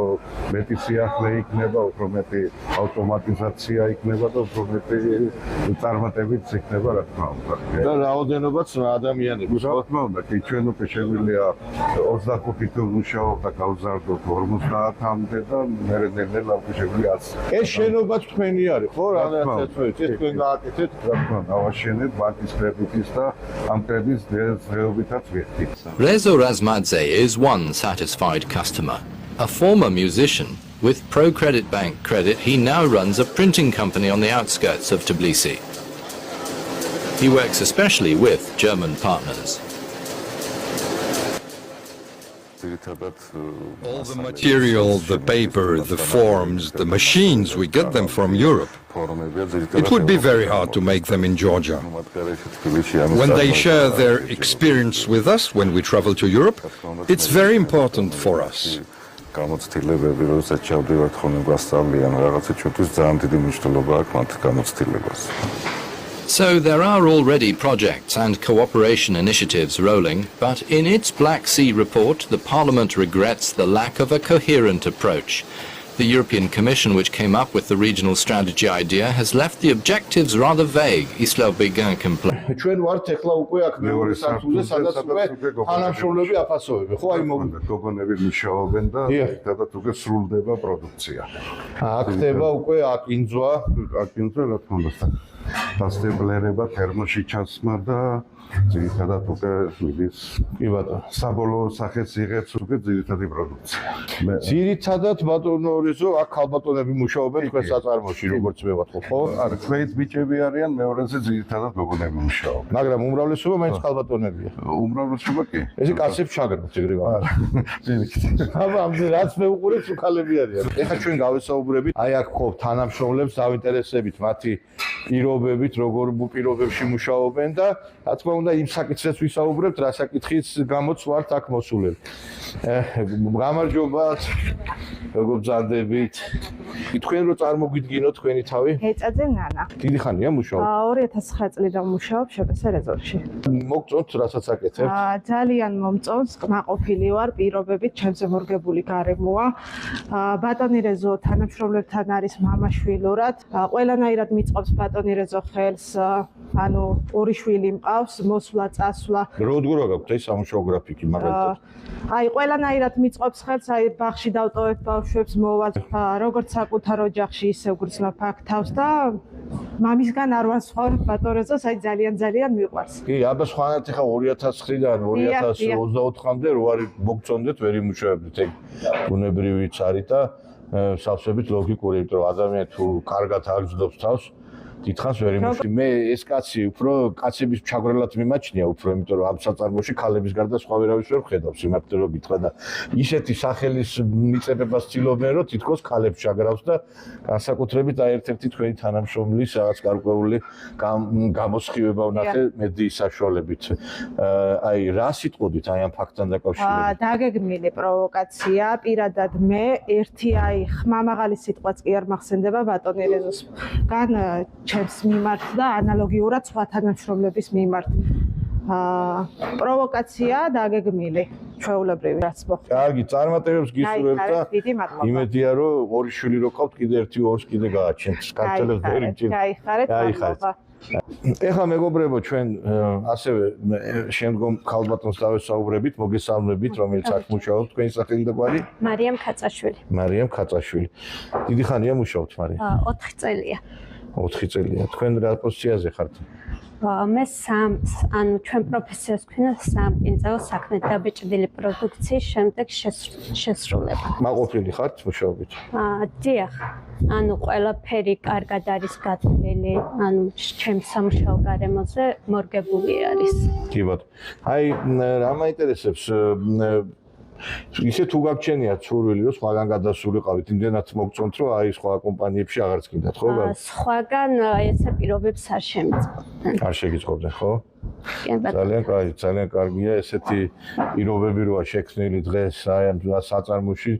მეტი სიახლე იქნება, უფრო მეტი ავტომატიზაცია იქნება და უფრო მეტი წარმატებიც იქნება, რა თქმა უნდა. და რაოდენობაც ადამიანების რა თქმა უნდა, კი ჩვენ უკვე შეგვიძლია 25 თვე მუშაობ და გავზარდოთ 50-მდე და მერე უკვე შეგვიძლია 100. ეს შენობაც თქვენი არის, ხო? რა თქმა თქვენ გააკეთეთ, რა თქმა უნდა, ავაშენეთ ბანკის კრედიტის და ამ კრედიტს დღეობითაც ვიხდით. Rezo Razmadze is one satisfied customer. A former musician, with ProCredit Bank credit, he now runs a printing company on the outskirts of Tbilisi. He works especially with German partners. All the material, the paper, the forms, the machines, we get them from Europe. It would be very hard to make them in Georgia. When they share their experience with us when we travel to Europe, it's very important for us. გამოცდილებები, როდესაც ჩავდივართ ხოლმე გვასწავლიან რაღაცა ჩვენთვის ძალიან დიდი მნიშვნელობა აქვს მათ გამოცდილებას. So there are already projects and cooperation initiatives rolling, but in its Black Sea report, the Parliament regrets the lack of a coherent approach. The European Commission, which came up with the regional strategy idea, has left the objectives rather vague, Isla Beguin complained. ჩვენ ვართ ეხლა უკვე აქ მეორე სართულზე, სადაც უკვე თანამშრომლები აფასოები, ხო? აი გოგონები მუშაობენ და ერთადაც უკვე სრულდება პროდუქცია. აქ ხდება უკვე აკინძვა, რა თქმა უნდა, დასტემპლერება, თერმოში ჩასმა და ძირითადად უკვე მიდის. კი ბატონო. საბოლოო სახეს იღებს უკვე ძირითადი პროდუქცია. ძირითადად ბატონო რეზო, აქ ქალბატონები მუშაობენ თქვენ საწარმოში, როგორც მე ვთქვი, ხო? არა, ჩვენც ბიჭები არიან, მეორეზე ძირითადად გოგონები მუშაობენ. მაგრამ უმრავლესობა მაინც ქალბატონებია. უმრავლესობა კი. ესე კაცებს ჩაგრებთ ეგრევე. არა, ძირითადად. აბა, რაც მე უყურებ, უხალები არიან. ეხლა ჩვენ გავესაუბრებით, აი აქ ხო თანამშრომლებს დავინტერესებით მათი პირობებით, როგორ პირობებში მუშაობენ და რა თქმა უნდა იმ საკითხებს ვისაუბრებთ, რა საკითხის გამოც ვართ აქ მოსულები. გამარჯობა, როგორ ბრძანდებით? თქვენ რო წარმოგვიდგინოთ თქვენი თავი? ეწაძე ნანა. დიდი ხანია მუშაობთ? 2009 წლიდან ვმუშაობ შპს რეზორში. მოგწონთ რასაც აკეთებთ? ძალიან მომწონს, კმაყოფილი ვარ, პირობებით ჩემზე მორგებული გარემოა. ბატონი რეზო თანამშრომლებთან არის მამაშვილურად. ყველანაირად მიწყობს ბატონი რეზო ხელს, ანუ ორი შვილი მყავს, მოსვლა, წასვლა. როგორ გაქვთ ეს სამუშაო გრაფიკი მაგალითად? აი ყველანაირად მიწყობს ხელს, აი ბაღში დავტოვებ ბავშვებს, მოვალ, როგორც საკუთარ ოჯახში, ისე გრძნობ აქ თავს და მამისგან არ ვასხავ ბატონეზოს, აი ძალიან მიყვარს. კი, აბა სხვანაირად ახლა 2009-დან 2024-მდე რო არის მოგწონდეთ, ვერ იმუშავებდით ეგ ბუნებრივიც არის და სავსებით ლოგიკური, იმიტომ რომ ადამიანი თუ კარგად აგრძნობს თავს, დიდხანს ვერ იმუშავე. მე ეს კაცი უფრო კაცების ჩაგვრელად მიმაჩნია უფრო, იმიტომ რომ ამ საწარმოში ქალების გარდა სხვა ვერავის ვერ ვხედავ, სიმართლე რომ გითხრა და ისეთი სახელის მიწებებას ცდილობენ, რომ თითქოს ქალებს ჩაგრავს და განსაკუთრებით აი ერთ-ერთი თქვენი თანამშრომლის რაღაც გარკვეული გამოსხივება ვნახე მედიის საშუალებით. აი რა სიტყოდით აი ამ ფაქტთან დაკავშირებით? დაგეგმილი პროვოკაცია, პირადად მე ერთი აი ხმამაღალი სიტყვაც კი არ მახსენდება ბატონი რეზოსგან ჩემს მიმართ და ანალოგიურად სხვა თანამშრომლების მიმართ. პროვოკაცია დაგეგმილი, ჩვეულებრივი რაც მოხდა. კარგი, წარმატებებს გისურვებ და იმედია რომ ორი შვილი რო ყავთ, კიდე ერთი ორს კიდე გააჩენთ. საქართველოს ვერ ჭირდება. გაიხარეთ. ეხლა მეგობრებო, ჩვენ ასევე შემდგომ ქალბატონს დავესაუბრებით, მოგესალმებით, რომელიც აქ მუშაობს, თქვენი სახელი და გვარი? მარიამ ქაწაშვილი. მარიამ ქაწაშვილი. დიდი ხანია მუშაობთ, მარიამ? 4 წელია. 4 წელია. თქვენ რა პოზიციაზე ხართ? მე ანუ ჩვენ პროფესიას ქვია სამკინწაო საქმე დაბეჭდილი პროდუქციის შემდეგ შესრულება. მაყოფილი ხართ მუშაობით? დიახ. ანუ ყველაფერი კარგად არის გათვლილი, ანუ ჩემ სამუშაო გარემოზე მორგებული არის. კი ბატონო. აი რა მაინტერესებს ისე თუ გაგჩენიათ სურვილი რომ სხვაგან გადასულიყავით, იმდენად მოგწონთ რომ აი სხვა კომპანიებში აღარც გინდათ, ხო? სხვაგან ესე პირობებს არ შემიწყობდნენ. არ შეგიწყობდნენ, ხო? ძალიან კარგია ესეთი პირობები როა შექმნილი დღეს აი ამ საწარმოში,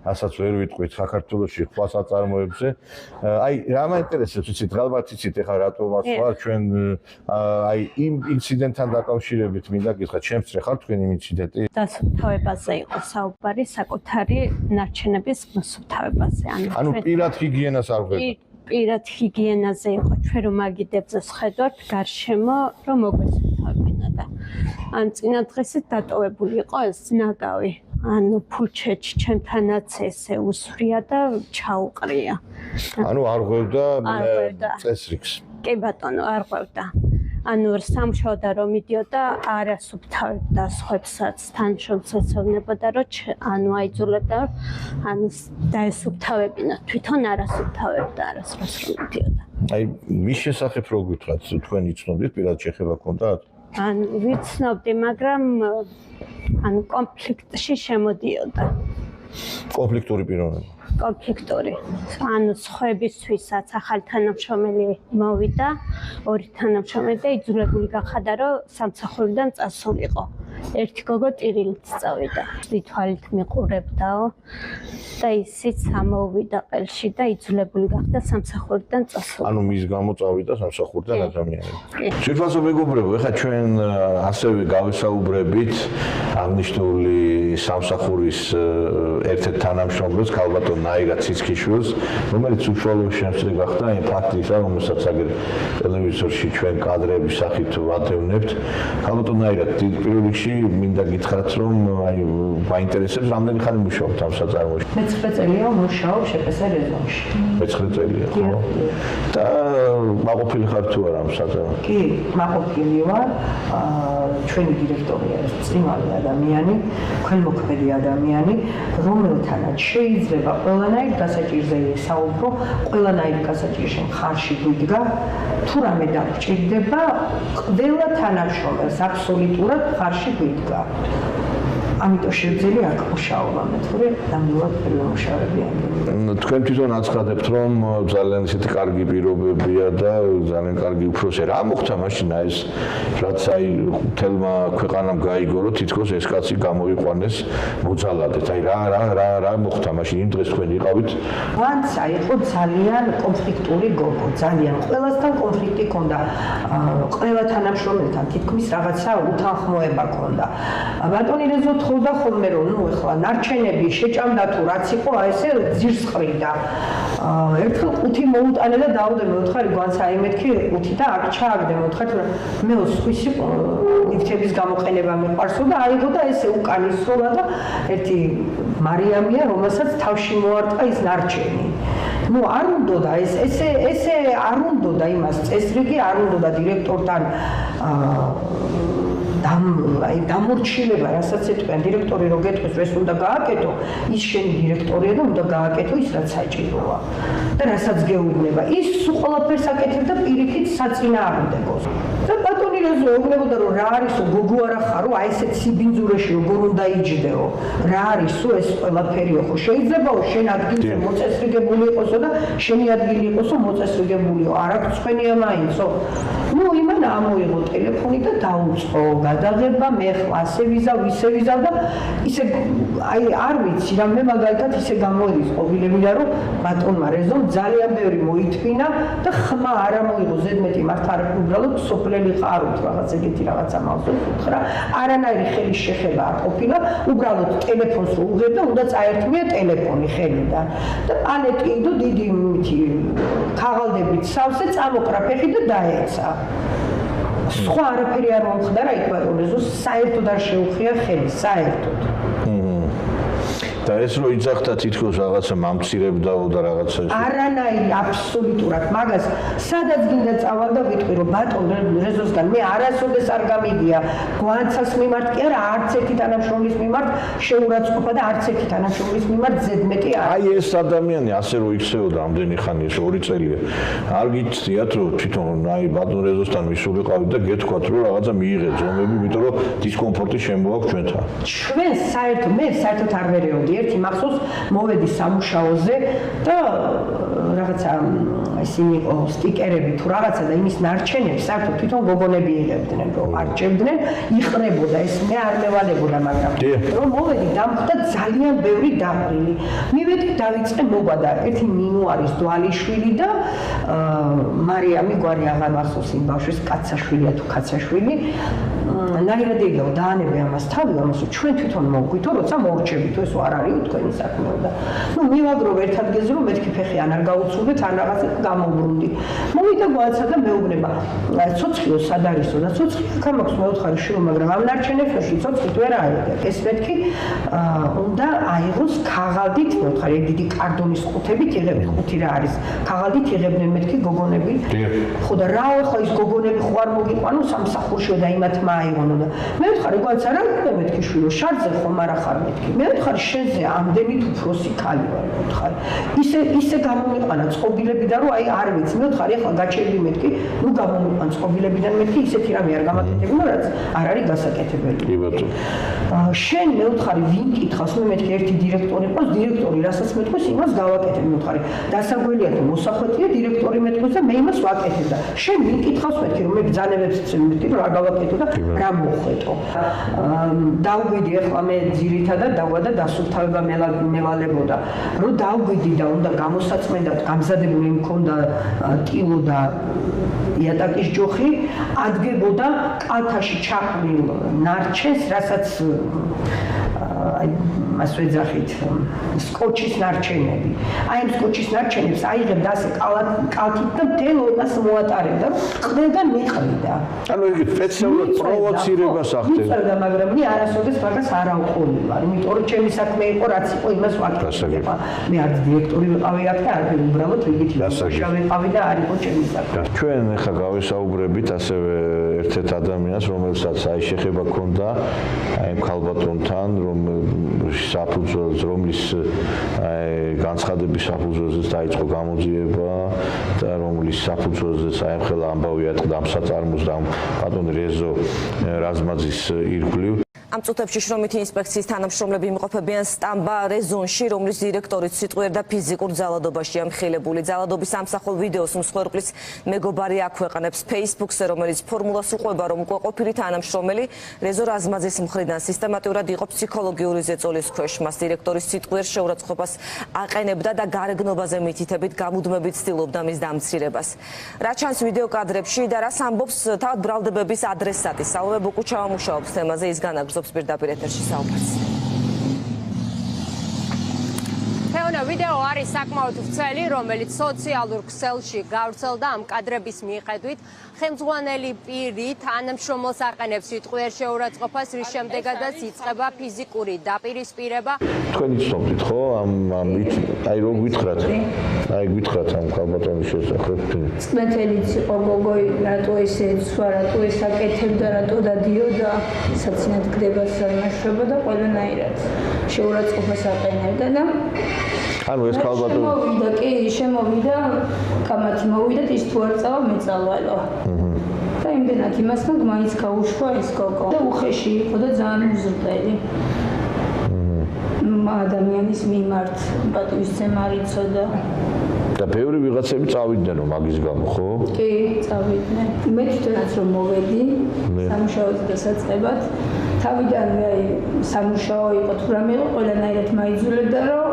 რასაც ვერ ვიტყვით საქართველოში სხვა საწარმოებზე. აი რა მაინტერესებს იცით, ალბათ იცით ეხლა რატო ვასვარ ჩვენ აი იმ ინციდენტთან დაკავშირებით მინდა გითხრათ, შემწრე ხარ თქვენ იმ ინციდენტი? დასუფთავებაზე იყო საუბარი, საკუთარი ნარჩენების მოსუფთავებაზე. ანუ პირად ჰიგიენას არ ღვევთ? პირად ჰიგიენაზე იყო, ჩვენ რომ მაგიდებზე შედვართ გარშემო, რომ მოგვესუფთავებინა და ან წინა დღესით დატოვებული იყო ეს ნაგავი. ანუ ფულჩეჩი ჩემთანაც ესე უსვრია და ჩაუყრია. ანუ არ ღვევდა წესრიგს? კი ბატონო, არ ღვევდა. ანუ სამშობლო რომ მიდიოდა არასუფთავებდა სხვებსაც თანშობს ეცოვნებოდა რომ ანუ აიძულებდა ანუ დაესუფთავებინა თვითონ არასუფთავებდა არასდროს რომ მიდიოდა. აი მის შესახებ რო გითხრათ თქვენ იცნობდით პირად შეხება ქონდათ? ანუ ვიცნობდი, მაგრამ ანუ კონფლიქტში შემოდიოდა. კონფლიქტური პიროვნება. კონფლიქტური. ანუ სხვებისთვისაც ახალი თანამშრომელი მოვიდა, ორი თანამშრომელი და იძულებული გახადა, რომ სამსახურიდან წასულიყო. ერთი გოგო ტირილით წავიდა. თვალით მიყურებდაო და ისიც ამოვიდა ყელში და იძულებული გახდა სამსახურიდან წასულიყო. ანუ მის გამო წავიდა სამსახურიდან ადამიანი. შეფასო მეგობრებო, ეხლა ჩვენ ასევე გავესაუბრებით აღნიშნული სამსახურის ერთ-ერთ თანამშრომელს, ქალბატონ ნაირა ციცქიშვილს, რომელიც უშუალოდ შემსწრე გახდა იმ ფაქტისა, რომელსაც აგერ ტელევიზორში ჩვენ კადრების სახით ვადევნებთ. ქალბატონ ნაირა, პირველ რიგში მინდა გითხრათ, რომ აი მაინტერესებს რამდენი ხანი მუშაობთ ამ საწარმოში? მე 9 წელია მუშაობ შეპეს რეზონში. 9 წელია, ხო? და მაყოფილი ხარ თუ არა ამ საწარმოში? კი, მაყოფილი ვარ. ჩვენი დირექტორია წინვალი ადამიანი, ქველმოქმედი ადამიანი, რომელთანაც შეიძლება ყველანაირ გასაჭირზე ესაუბრო, ყველანაირ გასაჭირში მხარში გვიდგა, თუ რამე დაგჭირდება, ყველა თანამშრომელს აბსოლუტურად მხარში გვიდგა. ამიტომ შეძელი აქ მუშაობა მე თორე ნამდვილად პირველმუშავებიანი. თქვენ თვითონ აცხადებთ, რომ ძალიან ისეთი კარგი პირობებია და ძალიან კარგი უფროსი. რა მოხდა მაშინ ეს, რაც აი თელმა ქვეყანამ გაიგო, რომ თითქოს ეს კაცი გამოიყვანეს მოძალადეთ. აი რა მოხდა მაშინ იმ დღეს თქვენ იყავით? ვანცა იყო ძალიან კონფლიქტური გოგო, ძალიან ყველასთან კონფლიქტი ჰქონდა. ყველა თანამშრომელთან თითქმის რაღაცა უთანხმოება ჰქონდა. ბატონი რეზო თხოვდა ხოლმე რომ ნუ ეხლა ნარჩენები შეჭამდა თუ რაც იყო აი ესე ძირს ყრიდა. ერთხელ ყუთი მოუტანა და დაუდე მეოთხარი გვანცა იმეთქი ყუთი და აქ ჩააგდე მეოთხარი რომ მე სხვისი ნივთების გამოყენება მიყვარსო და აიღო და ესე უკანისროლა და ერთი მარიამია რომელსაც თავში მოარტყა ის ნარჩენი. ნუ არ უნდოდა ესე არ უნდოდა იმას წესრიგი არ უნდოდა დირექტორთან დამორჩილება, რასაც ეთქვენ დირექტორი რო გეტყვის, ეს უნდა გააკეთო, ის შენი დირექტორია და უნდა გააკეთო ის, რაც საჭიროა. და რასაც გეუბნება, ის ყველაფერს აკეთებდა პირიქით საწინააღმდეგოს. და ბატონი რეზო ეუბნებოდა, რომ რა არისო, გოგო არა ხარო, აი ესეთ სიბინძურეში როგორ უნდა იჯდეო. რა არისო ეს ყველაფერიო, ხო შეიძლებაო შენ ადგილზე მოწესრიგებული იყოსო და შენი ადგილი იყოსო მოწესრიგებულიო. არ აქვს ცხენია მაინცო. ნუ იმან ამოიღო ტელეფონი და დაუწყო გადაღება, მე ხლა ასე ვიზავ, ისე ვიზავ და ისე აი არ ვიცი რა მე მაგალითად ისე გამოდის ყოფილებიდან რომ ბატონმა რეზომ ძალიან ბევრი მოითმინა და ხმა არ ამოიღო ზედმეტი მართ არ უბრალოდ სოფლელი ყაროთ რაღაც ეგეთი რაღაცა მალსო უთხრა არანაირი ხელის შეხება არ ყოფილა უბრალოდ ტელეფონს რო უღებდა უნდა წაერთმია ტელეფონი ხელიდან და პალეტი და დიდი მითი ქაღალდებით სავსე წამოკრა ფეხი და დაეცა სხვა არაფერი არ მომხდარა იქ ბატონო საერთოდ არ შეუხია ხელი საერთოდ და ეს რო იძახდა თითქოს რაღაცა მამცირებდაო და რაღაცა არანაირი აბსოლუტურად მაგას სადაც გინდა წავალ და ვიტყვი რომ ბატონ რეზოსგან მე არასოდეს არ გამიგია გვანცას მიმართ კი არა არც ერთი თანამშრომლის მიმართ შეურაცხყოფა და არც ერთი თანამშრომლის მიმართ ზედმეტი არ აი ეს ადამიანი ასე რო იქცეოდა ამდენი ხანი ეს 2 წელია არ გიცდიათ რომ თვითონ აი ბატონ რეზოსთან მისულიყავით და გეთქვათ რომ რაღაცა მიიღეთ ზომები იმიტომ რომ დისკომფორტი შემოაქვს ჩვენთან ჩვენ საერთოდ მე საერთოდ არ ვერეოდი ერთი მახსოვს მოვედი სამუშაოზე და რაღაცა ისინი იყო სტიკერები თუ რაღაცა და იმის ნარჩენებს საერთოდ თვითონ გოგონები იღებდნენ რომ არჩევდნენ იყრებოდა ეს მე არ მევალებოდა მაგრამ რომ მოვედი დამხვდა ძალიან ბევრი დაყრილი მივედი დავიწყე მოგვა და ერთი ნინო არის დვალიშვილი და მარიამი გვარი აღარ მახსოვს იმ ბავშვის კაცაშვილია თუ კაცაშვილი ნაირად იგავ დაანებე ამას თავი ამას ჩვენ თვითონ მოვგვითო როცა მორჩებით ეს არ არის თქვენი საქმეო და ნუ მივაგროვ ერთ ადგილზე რომ მეთქი ფეხი ან არ გაუცურდეთ ან რაღაცა გამოვბრუნდი მოვიდა გვაცა და მეუბნება ცოცხლიო სად არისო და ცოცხლი აქ მაქვს მეუთხარი შვილო მაგრამ ამ ნარჩენებში ცოცხლით ვერ აიღებ ეს მეთქი უნდა აიღოს ქაღალდით მეუთხარი დიდი კარდონის ყუთებით იღებენ ყუთი რა არის ქაღალდით იღებდნენ მეთქი გოგონები ხო და რა ხო ის გოგონები ხო არ მოგიყვანო სამსახურშიო და იმათმა აიღონო და მეუთხარი გვაცა რა უნდა მეთქი შვილო შარზე ხომ არ ახარ მეთქი მეუთხარი შენზე ამდენით უფროსი ქალი ვარ მეუთხარი ისე გამომიყვანა წყობილებიდან რომ აი არ ვიცი მეუთხარი ახლა გაჩერდი მეთქი ნუ გამომიყვან წყობილებიდან მეთქი ისეთი რამე არ გამაკეთებინა რაც არ არის გასაკეთებელი კი ბატონო შენ მეუთხარი ვინ კითხავს მე მეთქი ერთი დირექტორი ყავს დირექტორი რასაც მეთქვის იმას გავაკეთებ მეუთხარი დასაგველია თუ მოსახვეთია დირექტორი მეთქვის და მე იმას ვაკეთებ და შენ ვინ კითხავს მეთქი რომ მე ბძანებებს მეთქი რომ არ გავაკეთო და რა მოხვეტო დავგვიდი ახლა მე ძირითადად დავა და დასუფთავება მევალებოდა რომ დავგვიდი და უნდა გამოსაწმენდად გამზადებული მქონდა ტილო და იატაკის ჯოხი ადგებოდა კალთაში ჩაყრილ ნარჩენს რასაც აი მას ვეძახით სკოჩის ნარჩენები აი ამ სკოჩის ნარჩენებს აიღებდა ასე კალთით და მთელ ოდნას მოატარებდა ყველგან მიყრიდა ანუ იგი სპეციალურად პროვოცირებას ახდენდა მაგრამ მე არასოდეს მაგას არ ავყოლივარ იმიტომ რომ ჩემი საქმე იყო რაც იყო იმას ვაკეთებდა მე არც დირექტორი ვიყავი აქ და არ უბრალოდ რიგით ვიყავი და არ იყო ჩემი საქმე ჩვენ ახლა გავესაუბრებით ასევე ერთ-ერთ ადამიანს რომელსაც აი შეხება ქონდა აი ქალბატონთან რომ საფუძველზე რომლის განცხადების საფუძველზეც დაიწყო გამოძიება და რომლის საფუძველზეც აემხელა ამბავი ატყდა ამ საწარმოს და ბატონ რეზო რაზმაძის ირგვლივ ამ წუთებში შრომითი ინსპექციის თანამშრომლები იმყოფებიან სტამბა რეზონში, რომლის დირექტორიც სიტყვიერ და ფიზიკურ ძალადობაშია მხილებული. ძალადობის ამსახველ ვიდეოს მსხვერპლის მეგობარი აქვეყნებს Facebook-ზე, რომელიც ფორმულას უყვება, რომ უკვე ყოფილი თანამშრომელი რეზო რაზმაძის მხრიდან სისტემატურად იყო ფსიქოლოგიური ზეწოლის ქვეშ. მას დირექტორის სიტყვიერ შეურაცხყოფას აყენებდა და გარეგნობაზე მითითებით გამუდმებით ცდილობდა მის დამცირებას. რა ჩანს ვიდეო კადრებში და რას ამბობს თავად ბრალდებების ადრესატი სალვე ბუკუჩავა მუშაობს თემაზე ის განაგრძობს პირდაპირ ეთერში საუბარს. გოგონა, ვიდეო არის საკმაოდ ვრცელი, რომელიც სოციალურ ქსელში გავრცელდა ამ კადრების მიხედვით. ხელმძღვანელი პირი თანამშრომელს აყენებს სიტყვიერ შეურაცხყოფას, რის შემდეგაც იწყება ფიზიკური დაპირისპირება. თქვენ იცნობთ ხო ამ აი რო გითხრათ? აი გითხრათ ამ ქალბატონის შესახებ. წმეთელიც იყო გოგოი, რატო ესე ეცვა, რატო ესაკეთებდა, რატო დადიოდა, საცინად გდება სამაშრობა და ყველანაირად შეურაცხყოფას აყენებდა და ანუ ეს ქალბატონი შემოვიდა, კამათი მოვიდა, ის თუ არ წავა, მე წავალო. და იმდენად იმასთან მაინც გაუშვა ეს გოგო და უხეში იყო და ძალიან უზრდელი. ადამიანის მიმართ პატივისცემა არ იცოდა. და ბევრი ვიღაცები წავიდნენ მაგის გამო, ხო? კი, წავიდნენ. მე თვითონაც რომ მოვედი სამუშაოზე და საწყებად, თავიდანვე აი სამუშაო იყო თუ რამე იყო, ყველანაირად მაიძულებდა, რომ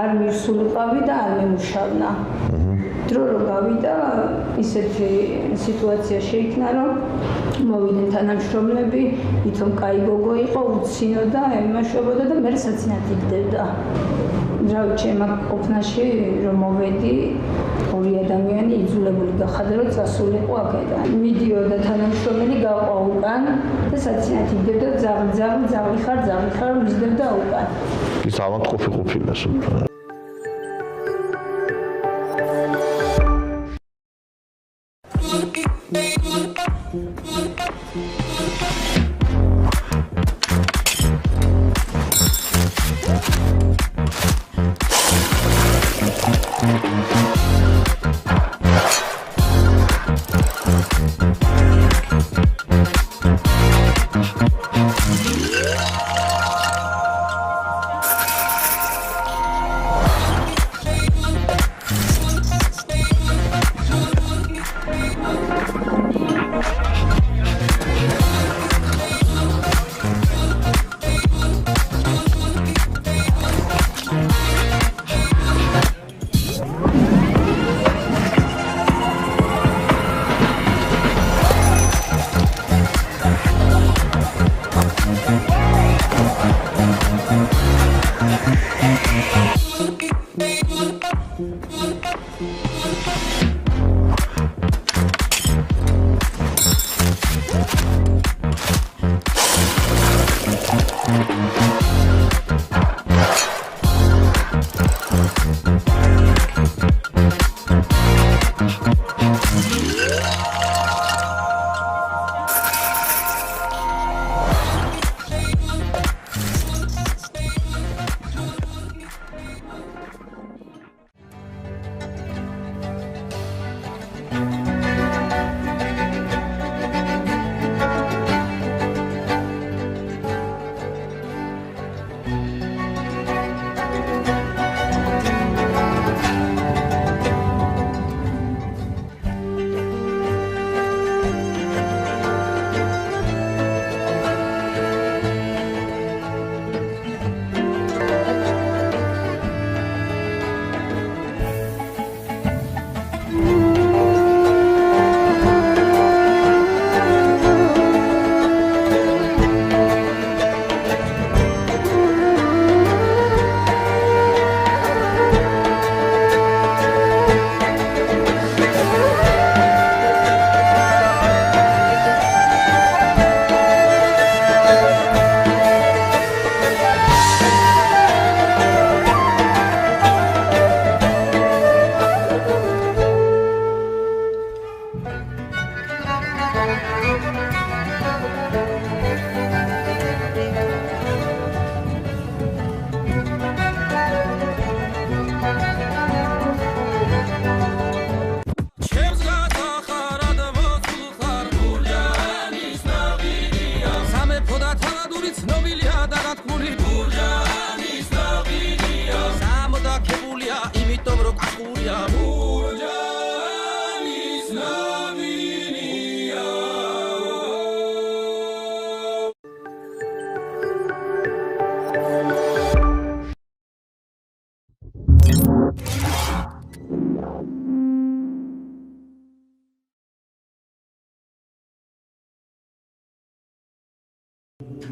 არ მივსულიყავი და არ მემუშავნა. დრო რო გავიდა, ისეთი სიტუაცია შეიქმნა, რომ მოვიდნენ თანამშრომლები, ვითომ კაი გოგო იყო, უცინო და ემაშობოდა და მე საცინად იგდებდა. რავი, ჩემ ყოფნაში რომ მოვედი, ორი ადამიანი იძულებული გახადა, რომ წასულიყო აქედან. მიდიოდა თანამშრომელი გაყვა უკან და საცინად იგდებდა, ძაღლი ხარ, მისდევდა უკან. ის ავადმყოფი ყოფილა სულ.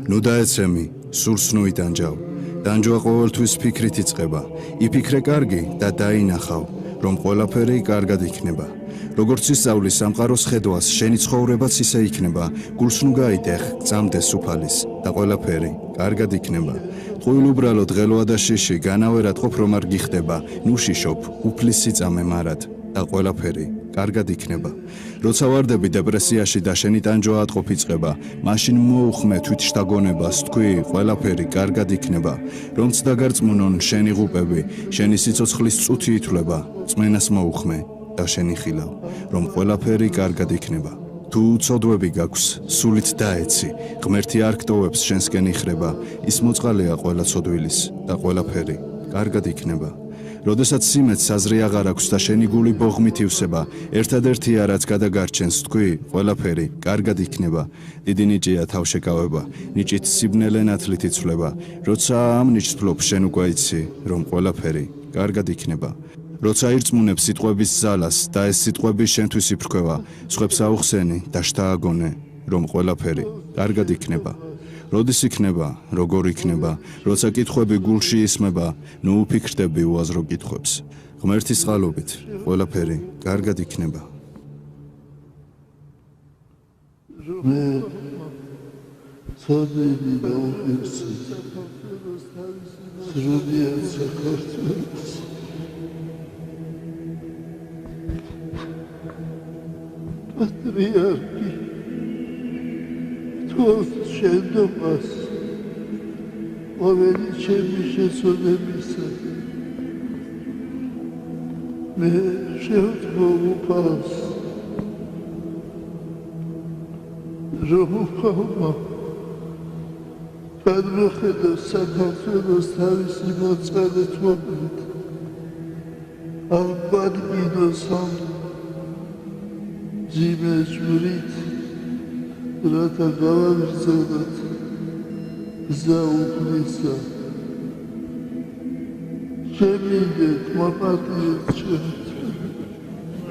ნუ დაეცემი, სურს ნუ იტანჯავ. Danjoa ყოველთვის ფიქრით იწყება. იფიქრე კარგი და დაინახავ, რომ ყველაფერი კარგად იქნება. როგორც ისწავლის სამყაროს ხედვას, შენი ცხოვრებაც ისე იქნება. გულს ნუ გაიტეხ, გწამდეს უფალის და ყველაფერი კარგად იქნება. ტყუილ უბრალო დღელოა და შიში, განავერად ყოფ რომ არ გიხდება. ნუ შიშობ, უფლის სიწამე მარად და ყველაფერი კარგად იქნება. როცა ვარდები დეპრესიაში და შენი ტანჯვა ატყობ იწყება, მაშინ მოუხმე თვითშთაგონებას, თქვი, ყველაფერი კარგად იქნება. რომც დაგარწმუნონ შენი ღუპები, შენი სიცოცხლის წუთი ითვლება, წმენას მოუხმე და შენი ხილავ, რომ ყველაფერი კარგად იქნება. თუ უცოდვები გაქვს, სულით დაეცი, ღმერთი არ გტოვებს შენსკენ იხრება, ის მოწყალეა ყველა ცოდვილის და ყველაფერი კარგად იქნება. როდესაც სიმეც საზრი აღარ აქვს და შენი გული ბოღმით ივსება, ერთადერთია რაც გადაგარჩენს, თქვი, ყველაფერი კარგად იქნება. დიდი ნიჭია თავშეკავება, ნიჭით სიბნელე ნათლით იცვლება. როცა ამ ნიჭს თვლობ, შენ უკვე იცი, რომ ყველაფერი კარგად იქნება. როცა ირწმუნებ სიტყვების ძალას და ეს სიტყვები შენთვის იფრქვევა, სხვებს აუხსენი და შთააგონე, რომ ყველაფერი კარგად იქნება. როდის იქნება, როგორ იქნება, როცა კითხვები გულში ისმება, ნუ უფიქრდები უაზრო კითხვებს. ღმერთის წყალობით ყველაფერი კარგად იქნება. მე ცოდები დაუხერხე სრულიად საქართველოს პატრიარქი თვალს შენდობას ყოველი ჩემი შესწოდებისა მე შევთხოვ უფალს რომ უფალმა გადმოხედოს საქართველოს თავისი მოწყალეთ მომენტ ალბადმინოს ამ ძიმე ჯვრით რათა გავაგრძელოთ გზა უფლისა ჩემი მოპატიეთ ჩემს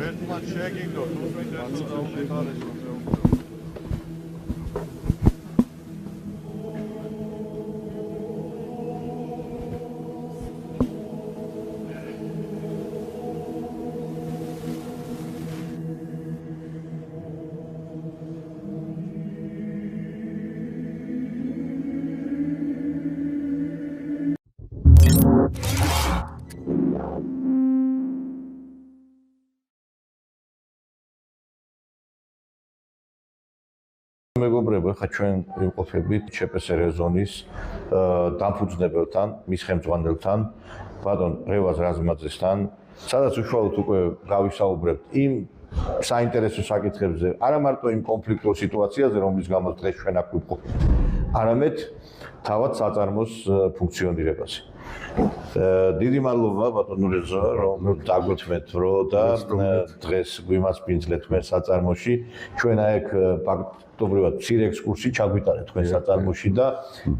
ერთმან შეგიგდოთ უბრალოდ დაუმეხარეს მეგობრებო, ხა ჩვენ ვიმყოფებით ЧПСР ზონის დამფუძნებელთან, მის ხელმძღვანელთან, ბატონ რევაზ რაზმაძესთან, სადაც უშუალოდ უკვე გავისაუბრებთ იმ საინტერესო საკითხებზე, არა მარტო იმ კონფლიქტურ სიტუაციაზე, რომლის გამო დღეს ჩვენ აქ ვიმყოფებით, არამედ თავად საწარმოს ფუნქციონირებაზე. დიდი მადლობა ბატონ რეზო, რომ დაგვეთმეთ დრო და დღეს გვიმასპინძლეთ თქვენ საწარმოში. ჩვენ აქ ფაქტობრივად მცირე ექსკურსი ჩაგვიტარეთ თქვენ საწარმოში და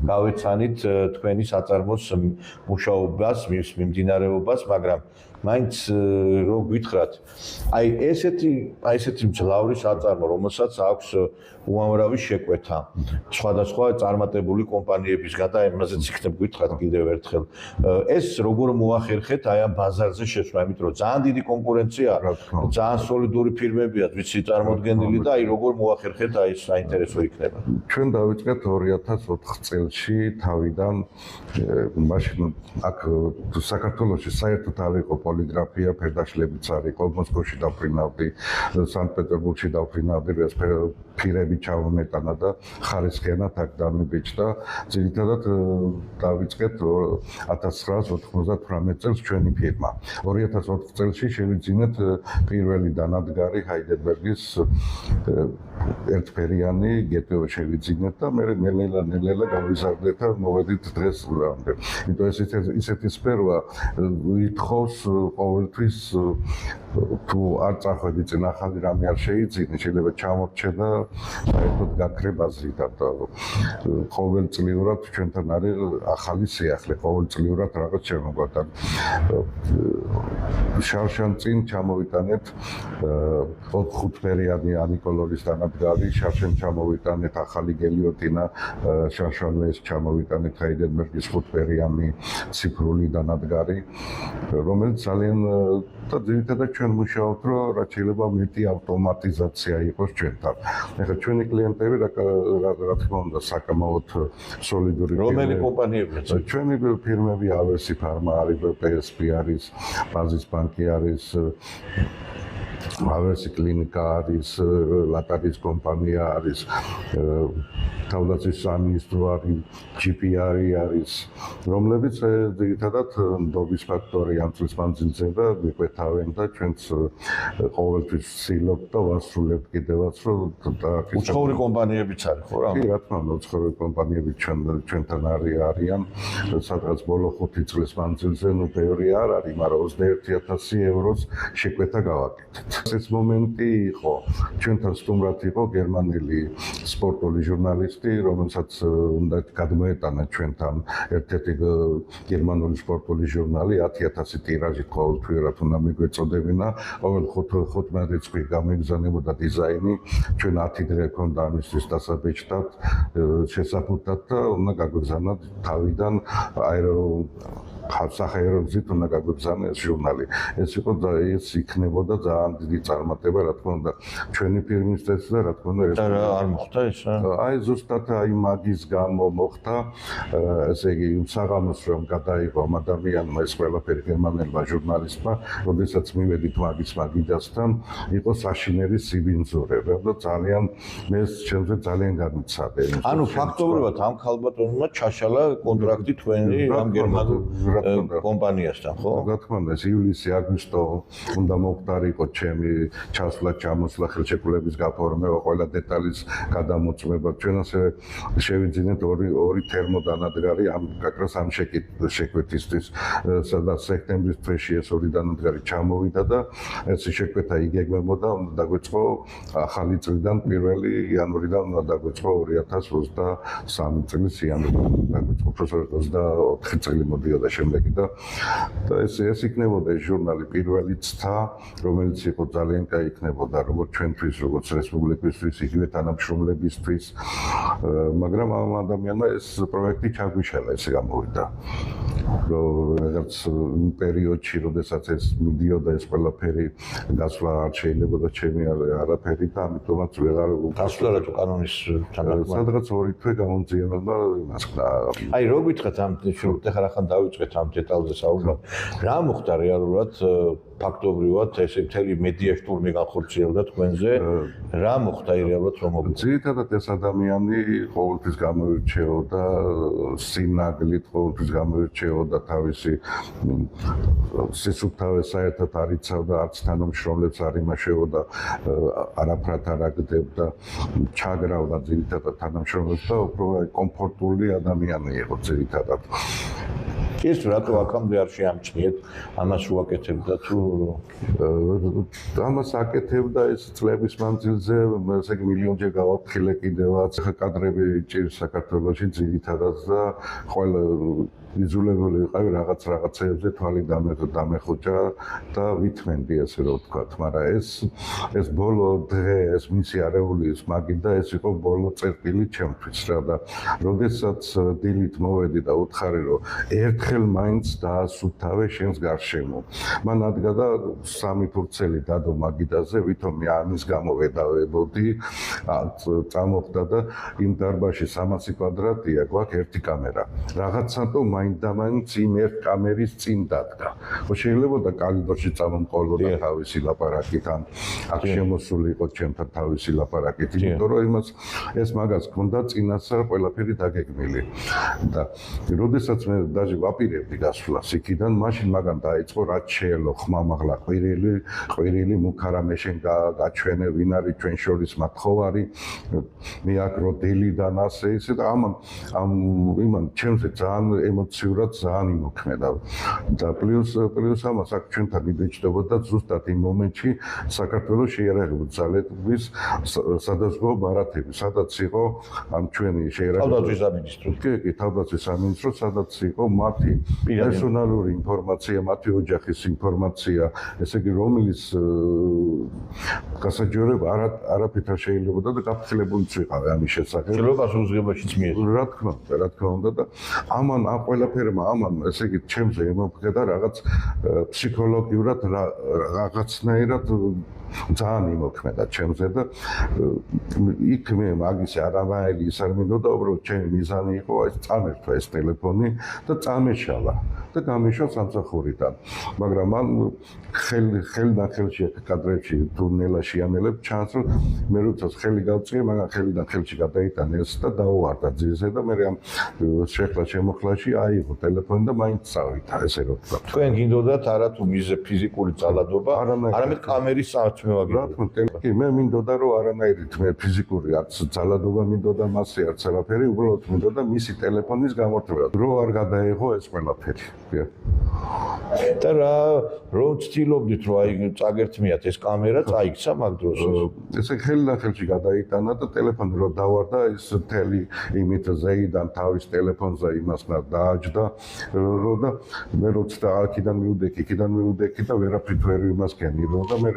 გავეცანით თქვენი საწარმოს მუშაობას, მის მიმდინარეობას, მაგრამ მაინც რო გითხრათ, აი ესეთი მძლავრი საწარმო, რომელსაც აქვს უამრავი შეკვეთა სხვადასხვა წარმატებული კომპანიებისგან და იმაზეც იქნებ გითხრათ კიდევ ერთხელ. ეს როგორ მოახერხეთ აი ამ ბაზარზე შესვლა, იმიტომ რომ ძალიან დიდი კონკურენცია, ძალიან სოლიდური ფირმებია, ვიცი წარმოდგენილი და აი როგორ მოახერხეთ აი ეს საინტერესო იქნება. ჩვენ დავიწყეთ 2004 წელში თავიდან მაშინ აქ საქართველოში საერთოდ არ იყო პოლიგრაფია, ფერდაშლებიც არ იყო, მოსკოვში დავფრინავდი, სანქტ-პეტერბურგში დავფრინავდი, ეს ფირები ჩავმეტანა და ხარისხიანად აქ დამიბიჭდა. ძირითადად დავიწყეთ 1998 წელს ჩვენი ფირმა. 2004 წელში შევიძინეთ პირველი დანადგარი ჰაიდელბერგის ერთფერიანი გეტო შევიძინეთ და მე ნელ-ნელა გავიზარდეთ და მოვედით დღეს ამდე. იმიტომ ისეთი სფეროა ითხოვს ყოველთვის თუ არ წახვედი წინ ახალი რამე არ შეიძინე, შეიძლება ჩამორჩე და საერთოდ გაქრებაზე და ყოველწლიურად ჩვენთან არის ახალი სიახლე, ყოველწლიურად რაღაც შემოგვაქვს. შარშან წინ ჩამოვიტანეთ 4-5 ფერიანი ანიკოლორის დანადგარი, შარშან ჩვენ ჩამოვიტანეთ ახალი გელიოტინა შაშალეს ჩამოვიტანეთ ჰაიდელბერგის 5-ფერიანი ციფრული დანადგარი რომელიც ძალიან და ძირითადად ჩვენ მუშაობთ რომ რაც შეიძლება მეტი ავტომატიზაცია იყოს ჩვენთან. ეხლა ჩვენი კლიენტები რა თქმა უნდა საკამაოდ სოლიდური რომელი კომპანიებია? ჩვენი ფირმები Aversi Pharma არის, PSP არის, Bazis Banki არის, Aversi Klinika არის, Lataris კომპანია არის, თავდაცვის სამინისტრო არის, GPR არის, რომლებიც ძირითადად ნდობის ფაქტორი ამ წლის მანძილზე და მიყვეთავენ და ჩვენც ყოველთვის ვცდილობთ და ვასრულებთ კიდევაც რომ უცხოური კომპანიებიც არის ხო რა? კი, რა თქმა უნდა, უცხოური კომპანიები ჩვენთან არიან, სადღაც ბოლო 5 წლის მანძილზე, ნუ ბევრი არ არის, მაგრამ 21,000 ევროს შეკვეთა გავაკეთეთ. ეს მომენტი იყო, ჩვენთან სტუმრად იყო გერმანელი სპორტული ჟურნალისტი, რომელსაც უნდა გადმოეტანა ჩვენთან ერთ-ერთი გერმანული სპორტული ჟურნალი 10,000 ტირაჟით ყოველთვიურად უნდა მიგვეწოდებინა, ყოველ 15 რიცხვი გამიგზავნებოდა დიზაინი, ჩვენ 10 დღე ჰქონდა ამისთვის დასაბეჭდად, შესაბუთად და უნდა გაგვიგზავნათ თავიდან სახელმწიფო გზით უნდა გაგვიგზავნეს ჟურნალი. ეს იყო და ეს იქნებოდა ძალიან დიდი წარმატება, რა თქმა უნდა, ჩვენი ფირმის წესს და რა თქმა უნდა, არ მოხდა ეს? აი ზუსტად აი მაგის გამო მოხდა, ესე იგი, საღამოს რომ გადაიღო ამ ადამიანმა ეს ყველაფერი გერმანელმა ჟურნალისტმა, როდესაც მივედით მაგის მაგიდასთან, იყო საშინელი სიბინძურება და ძალიან მე ჩემზე ძალიან გამიცადე. ანუ ფაქტობრივად ამ ქალბატონმა ჩაშალა კონტრაქტი თქვენი ამ გერმანულ კომპანიასთან, ხო? რა თქმა უნდა, ივლისი, აგვისტო უნდა მოხდარიყო ჩემი ჩასვლა, ჩამოსვლა, ხელშეკრულების გაფორმება, ყველა დეტალის გადამოწმება. ჩვენ ასე შევიძინეთ ორი თერმოდანადგარი ამ კაკრას ამ შეკვეთისთვის, სადაც სექტემბრის თვეში ეს ორი დანადგარი ჩამოვიდა და ეს შეკვეთა იგეგმებოდა, უნდა დაგვეწყო ახალი წლიდან 1 იანვრიდან უნდა დაგვეწყო 2023 წლის იანვრიდან დაგვეწყო 24 წელი მოდიოდა შემდეგი და ეს იქნებოდა ეს ჟურნალი პირველი ცთა, რომელიც იყო ძალიან კაი იქნებოდა როგორც ჩვენთვის, როგორც რესპუბლიკისთვის, იგივე თანამშრომლებისთვის, მაგრამ ამ ადამიანმა ეს პროექტი ჩაგვიშალა, ესე გამოვიდა. როგორც პერიოდში, როდესაც ეს მიდიოდა ეს ყველაფერი გასვლა არ შეიძლებოდა ჩემი არაფერი და ამიტომაც ვეღარ გასვლა რა თუ კანონის თანახმად სადღაც 2 თვე გამომძიებდა იმას ხდა. აი რო გითხრათ ამ ხარ ახან დავიწყეთ ამ დეტალზე საუბარი. რა მოხდა რეალურად ფაქტობრივად ესე მთელი მედია შტურმი განხორციელდა თქვენზე? რა მოხდა რეალურად რომ მოხდა? ძირითადად ეს ადამიანი ყოველთვის გამოირჩეოდა სინაგლით, ყოველთვის გამოირჩეოდა თავისი სისუფთავე საერთოდ არ იცავდა, არც თანამშრომლებს არ იმაშეოდა, არაფრად არ აგდებდა, ჩაგრავდა ძირითადად თანამშრომლებს და უფრო კომფორტული ადამიანი იყო ძირითადად. ის რატო აქამდე არ შეამჩნიეთ ამას უაკეთებდა თუ ამას აკეთებდა ეს წლების მანძილზე, ესე იგი მილიონჯერ გავაფრთხილე კიდევაც კადრები ჭირს საქართველოში ძირითადად და ყველა იძულებული ვიყავი რაღაცებზე თვალი დამეხუჭა და ვითმენდი ასე რომ ვთქვათ, მაგრამ ეს ბოლო დღე, ეს მისი არეულის მაგიდა ეს იყო ბოლო წერტილი ჩემთვის რა და როდესაც დილით მოვედი და უთხარი რომ ერთხელ მაინც დაასუფთავე შენს გარშემო. მან ადგა და 3 ფურცელი დადო მაგიდაზე, ვითომ ამის გამო ვედავებოდი, წამოხდა და იმ დარბაზში 300 კვადრატია, გვაქვს ერთი კამერა. რაღაცათო მაინდამაინც იმ ერთ კამერის წინ დადგა. ხო შეიძლება კალიდორში წამომყოლოდა თავისი ლაპარაკით, ან აქ შემოსული იყო ჩემთან თავისი ლაპარაკით, იმიტომ რომ ეს მაგას ჰქონდა წინასწარ ყველაფერი დაგეგმილი. და როდესაც მე დაჟე ვაპირებდი გასვლას იქიდან, მაშინ მაგან დაიწყო რაც შეელო ხმამაღლა ყვირილი მუქარა მე შენ გაჩვენე ვინ არის ჩვენ შორის მათხოვარი, მე აქ როდელიდან ასე ისე და ამან ჩემზე ძალიან ემოციურად ძალიან იმოქმედა და პლუს ამას აქ ჩვენთან იბეჭდებოდა ზუსტად იმ მომენტში საქართველოს შეიარაღებული ძალების სადაზღვეო ბარათები, სადაც იყო ამ ჩვენი თავდაცვის სამინისტრო. კი, თავდაცვის სამინისტრო, სადაც იყო მათი პერსონალური ინფორმაცია, მათი ოჯახის ინფორმაცია, ესე იგი რომლის გასაჯერება არაფრით არ შეიძლებოდა და გაფრთხილებულიც ვიყავი ამის შესახებ. შელობას უზღებაშიც მიეცა. რა თქმა უნდა და ამან ყველაფერმა ესე იგი ჩემზე ემოქმედა რაღაც ფსიქოლოგიურად რაღაცნაირად ძალიან იმოქმედა ჩემზე და იქ მე მაგის არამაელი ის არ მინდოდა, უბრალოდ ჩემი მიზანი იყო ეს წამერთვა ეს ტელეფონი და წამეშალა და გამიშვა სამსახურიდან. მაგრამ მან ხელში კადრებში თუ ნელა შეანელებ ჩანს რომ მე როცა ხელი გავწიე, მაგრამ ხელიდან ხელში გადაიტანე ეს და დაუვარდა ძირზე და მე ამ შეხლა შემოხლაში აიღო ტელეფონი და მაინც წავიდა ესე რომ ვთქვა. თქვენ გინდოდათ არა თუ მიზე ფიზიკური ძალადობა, არამედ კამერის სათმევა გინდოდა. კი, მე მინდოდა რომ არანაირით მე ფიზიკური არც ძალადობა მინდოდა მასე არც არაფერი, უბრალოდ მინდოდა მისი ტელეფონის გამორთმევა. რო არ გადაეღო ეს ყველაფერი. და რომ ცდილობდით რომ აი წაგერთმიათ ეს კამერა, წაიქცა მაგ დროს. ესე ხელიდან ხელში გადაიტანა და ტელეფონი რო დავარდა ეს მთელი იმით ზეიდან თავის ტელეფონზე იმასნა დააჯდა რო და მე როცა აქედან მივდექი, იქიდან მივდექი და ვერაფრით ვერ იმასკენი რო და მე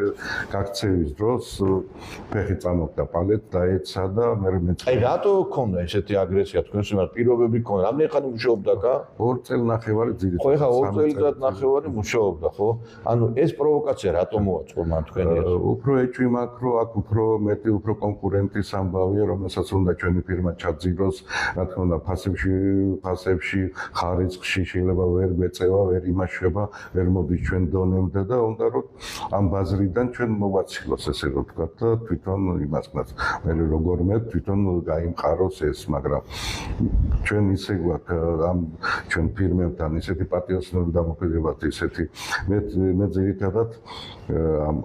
გაქცევის დროს ფეხი წამოხდა პალეტ დაეცა და მე მეწყე. აი რატო ქონდა ესეთი აგრესია თქვენს მიმართ? პირობები ქონდა? რამდენი ხანი მუშაობდა კა? 2 წელნახევარი ძირითადად. ხო, ეხლა 2 წელნახევარი მუშაობდა, ხო? ანუ ეს პროვოკაცია რატო მოაწყო მან თქვენი? უფრო ეჭვი მაქვს, რომ აქ უფრო მეტი, უფრო კონკურენტის ამბავია, რომელსაც უნდა ჩვენი ფირმა ჩაძიროს, რა თქმა უნდა, ფასებში, ხარისხში შეიძლება ვერ გვეწევა, ვერ იმაშვება, ვერ მოდის ჩვენ დონემდე და უნდა რომ ამ ბაზრიდან ჩვენ მოვაცილოს ესე რომ ვთქვა და თვითონ იმასკნაც. მე როგორმე თვითონ გაიმყაროს ეს, მაგრამ ჩვენ ისე გვაქვს ამ ჩვენ ფირმებთან ისეთი პატიოსნური დამოკიდებათ ისეთი მე ძირითადად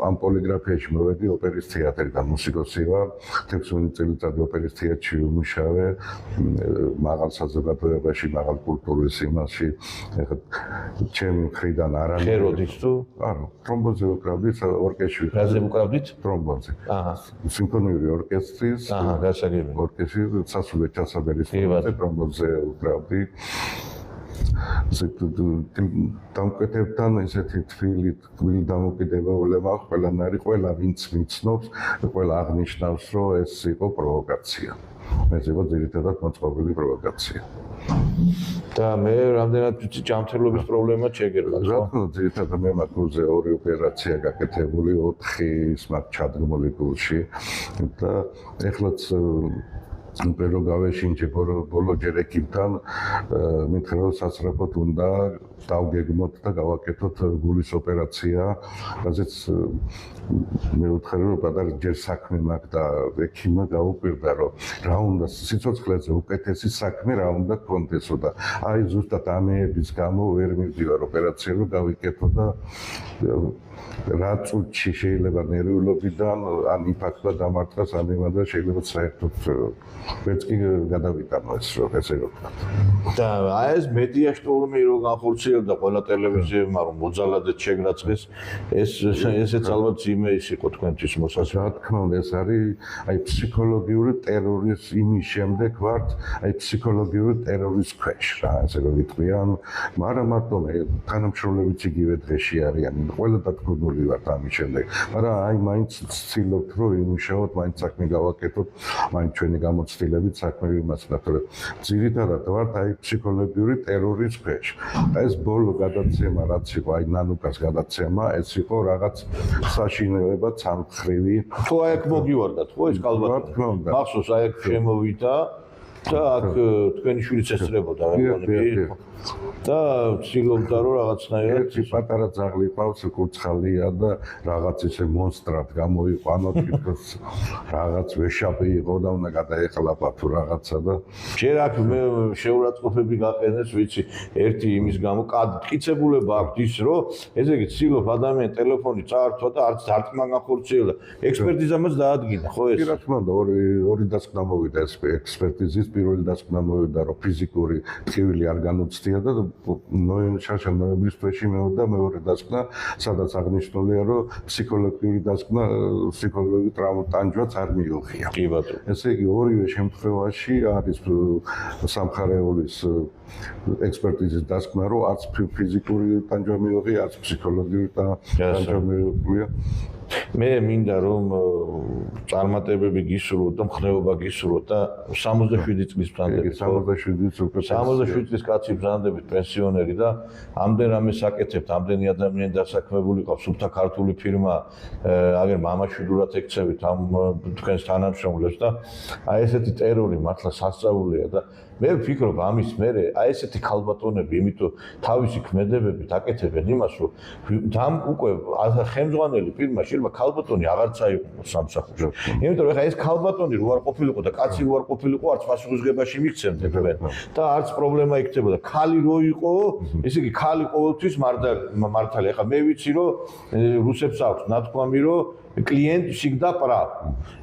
ამ პოლიგრაფიაში მოვედი ოპერის თეატრიდან მუსიკოსი ვარ 16 წელიწადი ოპერის თეატრში ვმუშავე მაღალ საზოგადოებაში მაღალ კულტურის იმაში ჩემი მხრიდან არა ხეროდის თუ არა ტრომბონზე ვკრავდი ორკესტრში რაზე ვკრავდით ტრომბონზე აჰა სიმფონიური ორკესტრის აჰა გასაგები ორკესტრი სასულე ჩასაბერის ტრომბონზე ვკრავდი დამკვეთებთან ესეთი თბილი დამოკიდებულება ყველანაირი ყველა ვინც მიცნობს ყველა აღნიშნავს რომ ეს იყო პროვოკაცია ეს იყო ძირითადად მოწყობილი პროვოკაცია და მე რამდენად ვიცი ჯანმრთელობის პრობლემა შეგერგა რა თქმა უნდა ძირითადად მე მაქვს 2 ოპერაცია გაკეთებული 4 ის მაქვს ჩადგმული გულში და ეხლაც პერო გავეშინჩე ბოლო ჯერ ეკიპთან მითხრა რომ სასწრაფოდ უნდა დავგეგმოთ და გავაკეთოთ გულის ოპერაცია რაზეც მე ვთქარი რომ პატარა ჯერ საქმე მაქვს და ექიმმა გაუკვირდა რომ რა უნდა სიცოცხლეზე უკეთესი საქმე რა უნდა გქონდესო და აი ზუსტად ამეების გამო ვერ მივდივარ ოპერაცია რომ გავიკეთო და რა წუთში შეიძლება ნერვიულობიდან ან ინფარქტმა დამარცხას ან იმადა შეიძლება საერთოდ ვერც კი გადავიტანო ეს რომ ესე რომ და აი ეს მედია შტორმი რომ განხორციელდა ყველა ტელევიზიებმა რომ მოძალადეთ შეგრაცხეს ესეც ალბათ ძიმე ის იყო თქვენთვის მოსასწრაფო რა თქმა უნდა ეს არის აი ფსიქოლოგიური ტერორის იმის შემდეგ ვართ აი ფსიქოლოგიური ტერორის ქვეშ რა ესე რომ ვიტყვი ან არა მარტო მე თანამშრომლებიც იგივე დღეში არიან ყველა დათქმული ვართ ამის შემდეგ მაგრამ აი მაინც ვცდილობთ რომ იმუშაოთ მაინც საქმე გავაკეთოთ მაინც ჩვენი გამოცდილებით საქმე ვიმართოთ რომ ძირითადად ვართ აი ფსიქოლოგიური ტერორის ქვეშ ეს ბოლო გადაცემა რაც იყო აი ნანუკას გადაცემა ეს იყო რაღაც საშინელება ცალმხრივი თუ აი აქ მოგივარდათ ხო ეს კალბატონი მახსოვს აი აქ შემოვიდა და აქ თქვენი შვილიც ესწრებოდა მე მგონი და ვცდილობდა რომ რაღაცნაირად ერთი პატარა ძაღლი ყავს, კურცხალია და რაღაც ისე მონსტრად გამოიყვანო, თითქოს რაღაც ვეშაპი იყო და უნდა გადაეხლაფა თუ რაღაცა და ჯერ აქ მე შეურაცხყოფები გაყენეს, ვიცი, ერთი იმის გამო მტკიცებულება აქვს ის, რომ ესე იგი ცდილობს ადამიანი ტელეფონი წაართვა და არც დარტყმა განხორციელა. ექსპერტიზამაც დაადგინა, ხო ეს? რა თქმა უნდა, ორი დასკვნა მოვიდა ეს ექსპერტიზის პირველი დასკვნა მოვიდა, რომ ფიზიკური ტკივილი არ განუცდია და ნოემბრის თვეში მოვიდა მეორე დასკვნა, სადაც აღნიშნულია, რომ ფსიქოლოგიური დასკვნა, ფსიქოლოგიური ტანჯვაც არ მიუღია. კი ბატონო. ესე იგი ორივე შემთხვევაში არის სამხარეულის ექსპერტიზის დასკვნა, რომ არც ფიზიკური ტანჯვა მიუღია, არც ფსიქოლოგიური ტანჯვა მიუღია. მე მინდა რომ წარმატებები გისურვოთ და მხნეობა გისურვოთ და 67 წლის ბრძანდებით 67 წლის კაცი ბრძანდებით პენსიონერი და ამდენ რამეს აკეთებთ, ამდენი ადამიანი დასაქმებული ყავს, სუფთა ქართული ფირმა, აგერ მამაშვიდურად ეკცევით ამ თქვენს თანამშრომლებს და აი ესეთი ტერორი მართლა სასწაულია და მე ვფიქრობ ამის მერე აი ესეთი ქალბატონები, იმიტომ თავისი ქმედებებით აკეთებენ იმას, რომ ამ უკვე ხელმძღვანელი ფირმა შეიძლება ქალბატონი აღარ წაიყვანოს სამსახურში. იმიტომ რომ ეხლა ეს ქალბატონი რო არ ყოფილიყო და კაცი რო არ ყოფილიყო, არც პასუხისგებაში მიქცევდნენ და არც პრობლემა იქნებოდა. ქალი რო იყო, ესე იგი ქალი ყოველთვის მართალი. ეხლა მე ვიცი რომ რუსებს აქვს ნათქვამი რომ კლient всегда прав.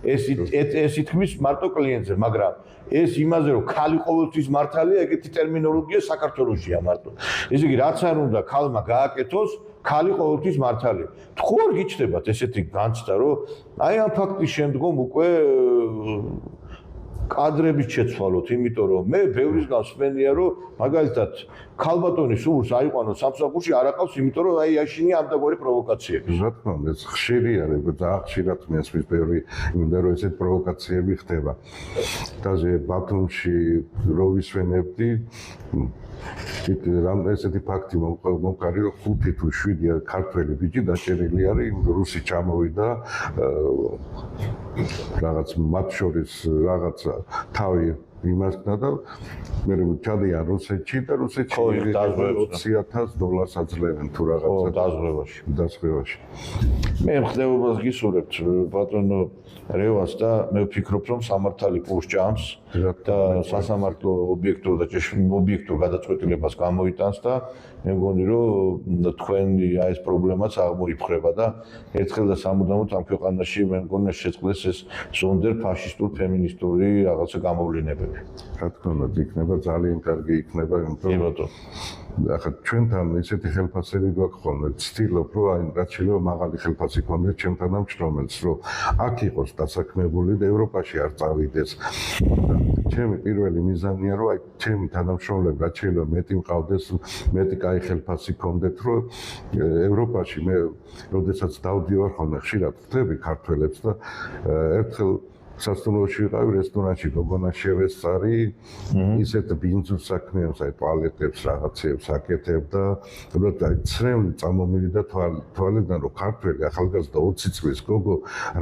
ეს ითქმის მარტო კლიენტზე, მაგრამ ეს იმაზე რომ ქალი ყოველთვის მართალია, ეგეთი ტერმინოლოგია საქართველოსია მარტო. ესე იგი რაც არ უნდა ქალმა გააკეთოს, ქალი ყოველთვის მართალია. თუ არ გიჩნდებათ ესეთი განცდა, რომ აი ამ ფაქტის შემდგომ უკვე კადრების შეცვალოთ, იმიტომ რომ მე ბევრისგან სმენია, რომ მაგალითად ქალბატონი სულს აიყვანოს სამსახურში არ აყავს, იმიტომ რომ აი აშინია ამდაგორი პროვოკაციები. რა თქმა უნდა, ეს ხშირი არის, ხშირად მესმის ბევრი, იმიტომ რომ ესეთ პროვოკაციები ხდება. დაზე ბათუმში რო ვისვენებდი, ესეთი ფაქტი მომყარი, რომ 5 თუ 7 ქართველი ბიჭი დაჭერილი არის, რუსი ჩამოვიდა რაღაც მათ შორის რაღაც თავი იმასნა და მე ჩადიან რუსეთში და რუსეთში $20,000 აძლევენ თუ რაღაცა დაზღვევაში. მე მხნეობას გისურვებთ ბატონო რევას და მე ვფიქრობ რომ სამართალი კურსს ჭამს და სასამართლო ობიექტურ გადაწყვეტილებას გამოიტანს და მე მგონი რომ თქვენი აი ეს პრობლემაც აღმოიფხვრება და ერთხელ და სამუდამოდ ამ ქვეყანაში მე მგონი შეწყდეს ეს ზონდერ ფაშისტურ ფემინისტური რაღაცა გამოვლენები. რა თქმა უნდა, იქნება ძალიან კარგი იქნება, იმიტომ ახლა ჩვენთან ესეთი ხელფასები გვაქვს ხოლმე, ვცდილობ რომ აი რაც შეიძლება მაღალი ხელფასი ქონდეს ჩემ თანამშრომელს, რომ აქ იყოს დასაქმებული და ევროპაში არ წავიდეს. ჩემი პირველი მიზანია რომ აი ჩემი თანამშრომლები რაც შეიძლება მეტი მყავდეს, მეტი კაი ხელფასი ქონდეთ, რომ ევროპაში მე როდესაც დავდივარ ხოლმე ხშირად ვხვდები ქართველებს და ერთხელ სასტუმროში ვიყავი რესტორანში გოგონა შევესწარი ისეთ ბინძურს საქმეებს აი ტუალეტებს რაღაცებს აკეთებ და უბრალოდ აი ცრემლი წამომივიდა თვალიდან რომ ქართველი ახალგაზრდა 20 წლის გოგო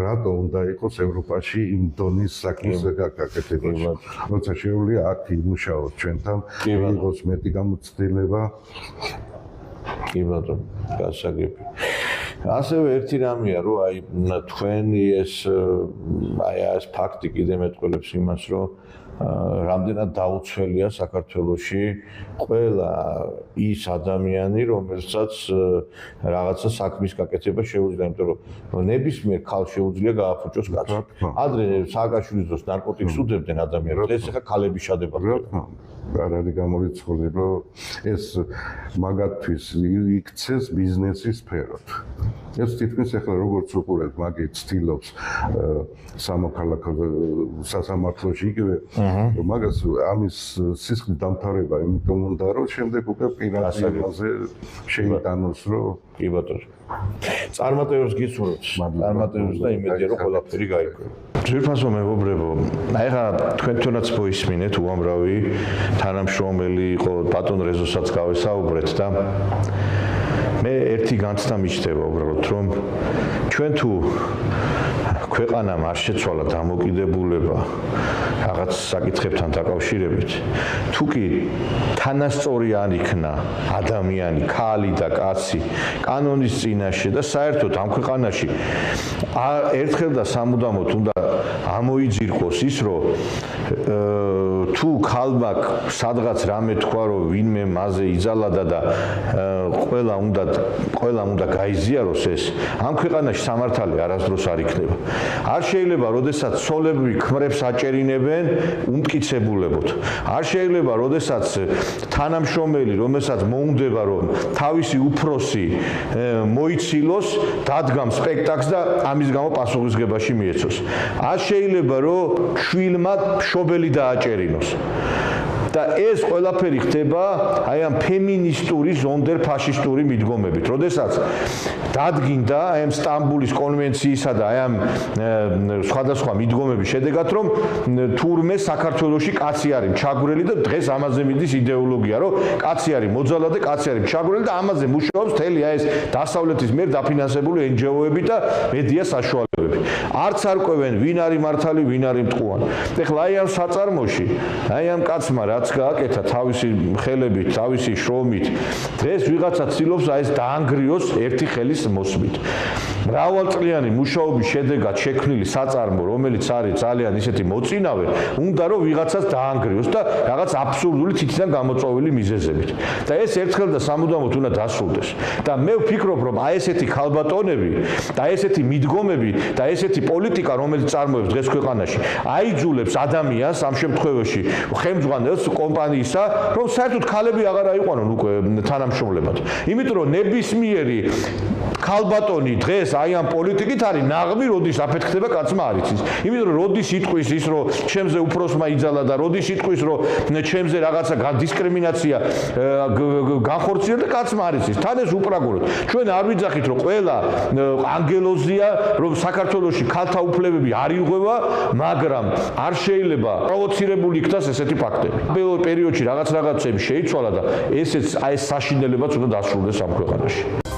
რატო უნდა იყოს ევროპაში იმ დონის საქმეს გაკეთებაში როცა შეუძლია აქ იმუშაოს ჩვენთან იყოს მეტი გამოცდილება კი ბატონო გასაგები ასევე ერთი რამეა რომ აი თქვენი ეს ფაქტი კიდე მეტყველებს იმას რომ რამდენად დაუცველია საქართველოში ყველა ის ადამიანი რომელსაც რაღაცა საქმის გაკეთება შეუძლია იმიტომ რომ ნებისმიერ ქალს შეუძლია გააფუჭოს კაცი ადრე სააკაშვილის დროს ნარკოტიკს უდევდნენ ადამიანებს ეს ახლა ქალები შადება არ არის გამორიცხული რომ ეს მაგათთვის იქცეს ბიზნესის სფეროთ ეს თითქმის ახლა როგორც უყურებთ მაგით ცდილობს სამოქალაქო სასამართლოში იგივე მაგას ამის სისხლის დამთავრება იმიტომ უნდა რომ შემდეგ უკვე პირადზე შეიტანოს რომ კი ბატონო წარმატებებს გისურვებთ წარმატებებს და იმედია რომ ყველაფერი გაიკვირა ძვირფასო მეგობრებო აი ხა თქვენთანაც მოისმინეთ უამრავი თანამშრომელი იყო ბატონ რეზოსაც გავესაუბრეთ და მე ერთი განცდა მიჩნდება უბრალოდ რომ ჩვენ თუ ქვეყანამ არ შეცვალა დამოკიდებულება რაღაც საკითხებთან დაკავშირებით თუ კი თანასწორი არ იქნა ადამიანი, ქალი და კაცი კანონის წინაშე და საერთოდ ამ ქვეყანაში ერთხელ და სამუდამოდ უნდა ამოიძირკოს ის რომ თუ ქალბაკ სადღაც რამე თქვა რომ ვინმე მასზე იძალადა და ყველა უნდა გაიზიაროს ეს ამ ქვეყანაში სამართალი არასდროს არ იქნება არ შეიძლება როდესაც ცოლებრივ ქმრებს აჭერინებენ უმტკიცებულებოდ არ შეიძლება როდესაც თანამშრომელი რომელსაც მოუნდება რომ თავისი უფროსი მოიცილოს დადგამ სპექტაკლს და ამის გამო პასუხისგებაში მიეცოს არ შეიძლება რომ შვილმა მშობელი დააჭერინოს და ეს ყველაფერი ხდება აი ამ ფემინისტური ზონდერ ფაშისტური მიდგომებით. როდესაც დადგინდა აი ამ სტამბულის კონვენციისა და აი ამ სხვადასხვა მიდგომების შედეგად რომ თურმე საქართველოში კაცი არის ჩაგვრელი და დღეს ამაზე მიდის იდეოლოგია რომ კაცი არის მოძალა და კაცი არის ჩაგვრელი და ამაზე მუშაობს თელი აი ეს დასავლეთის მიერ დაფინანსებული NGO-ები და მედია საშუალებები. არც არ ყვევენ ვინ არის მართალი, ვინ არის მტყუარი. ეხლა აი ამ საწარმოში აი ამ კაცმა რაც გააკეთა თავისი ხელებით, თავისი შრომით, დღეს ვიღაცა ცდილობს აი ეს დაანგრიოს ერთი ხელის მოსმით. მრავალწლიანი მუშაობის შედეგად შექმნილი საწარმო, რომელიც არის ძალიან ისეთი მოწინავე, უნდა რომ ვიღაცას დაანგრიოს და რაღაც აბსურდული თითიდან გამოწვეული მიზეზებით. და ეს ერთხელ და სამუდამოდ უნდა დასრულდეს. და მე ვფიქრობ, რომ აი ესეთი ქალბატონები და ესეთი მიდგომები და ესეთი პოლიტიკა, რომელიც წარმოებს დღეს ქვეყანაში, აიძულებს ადამიანს ამ შემთხვევაში ხელმძღვანელს კომპანიისა, რომ საერთოდ ქალები აღარ აიყვანონ უკვე თანამშრომლებად. იმიტომ რომ ნებისმიერი ქალბატონი დღეს აი ამ პოლიტიკით არის ნაღმი, როდის აფეთქდება კაცმა არ იცის. იმიტომ რომ როდის იტყვის ის, რომ ჩემზე უფროსმა იძალა და როდის იტყვის, რომ ჩემზე რაღაცა დისკრიმინაცია განხორციელა და კაცმა არ იცის. თან ეს უპრაგულოთ. ჩვენ არ ვიძახით, რომ ყველა ანგელოზია, რომ საქართველოში ქალთა უფლებები არ იღება, მაგრამ არ შეიძლება პროვოცირებული იქნას ესეთი ფაქტები. ბოლო პერიოდში რაღაცები შეიცვალა და ესეც აი ეს საშინელებაც უნდა დასრულდეს ამ ქვეყანაში.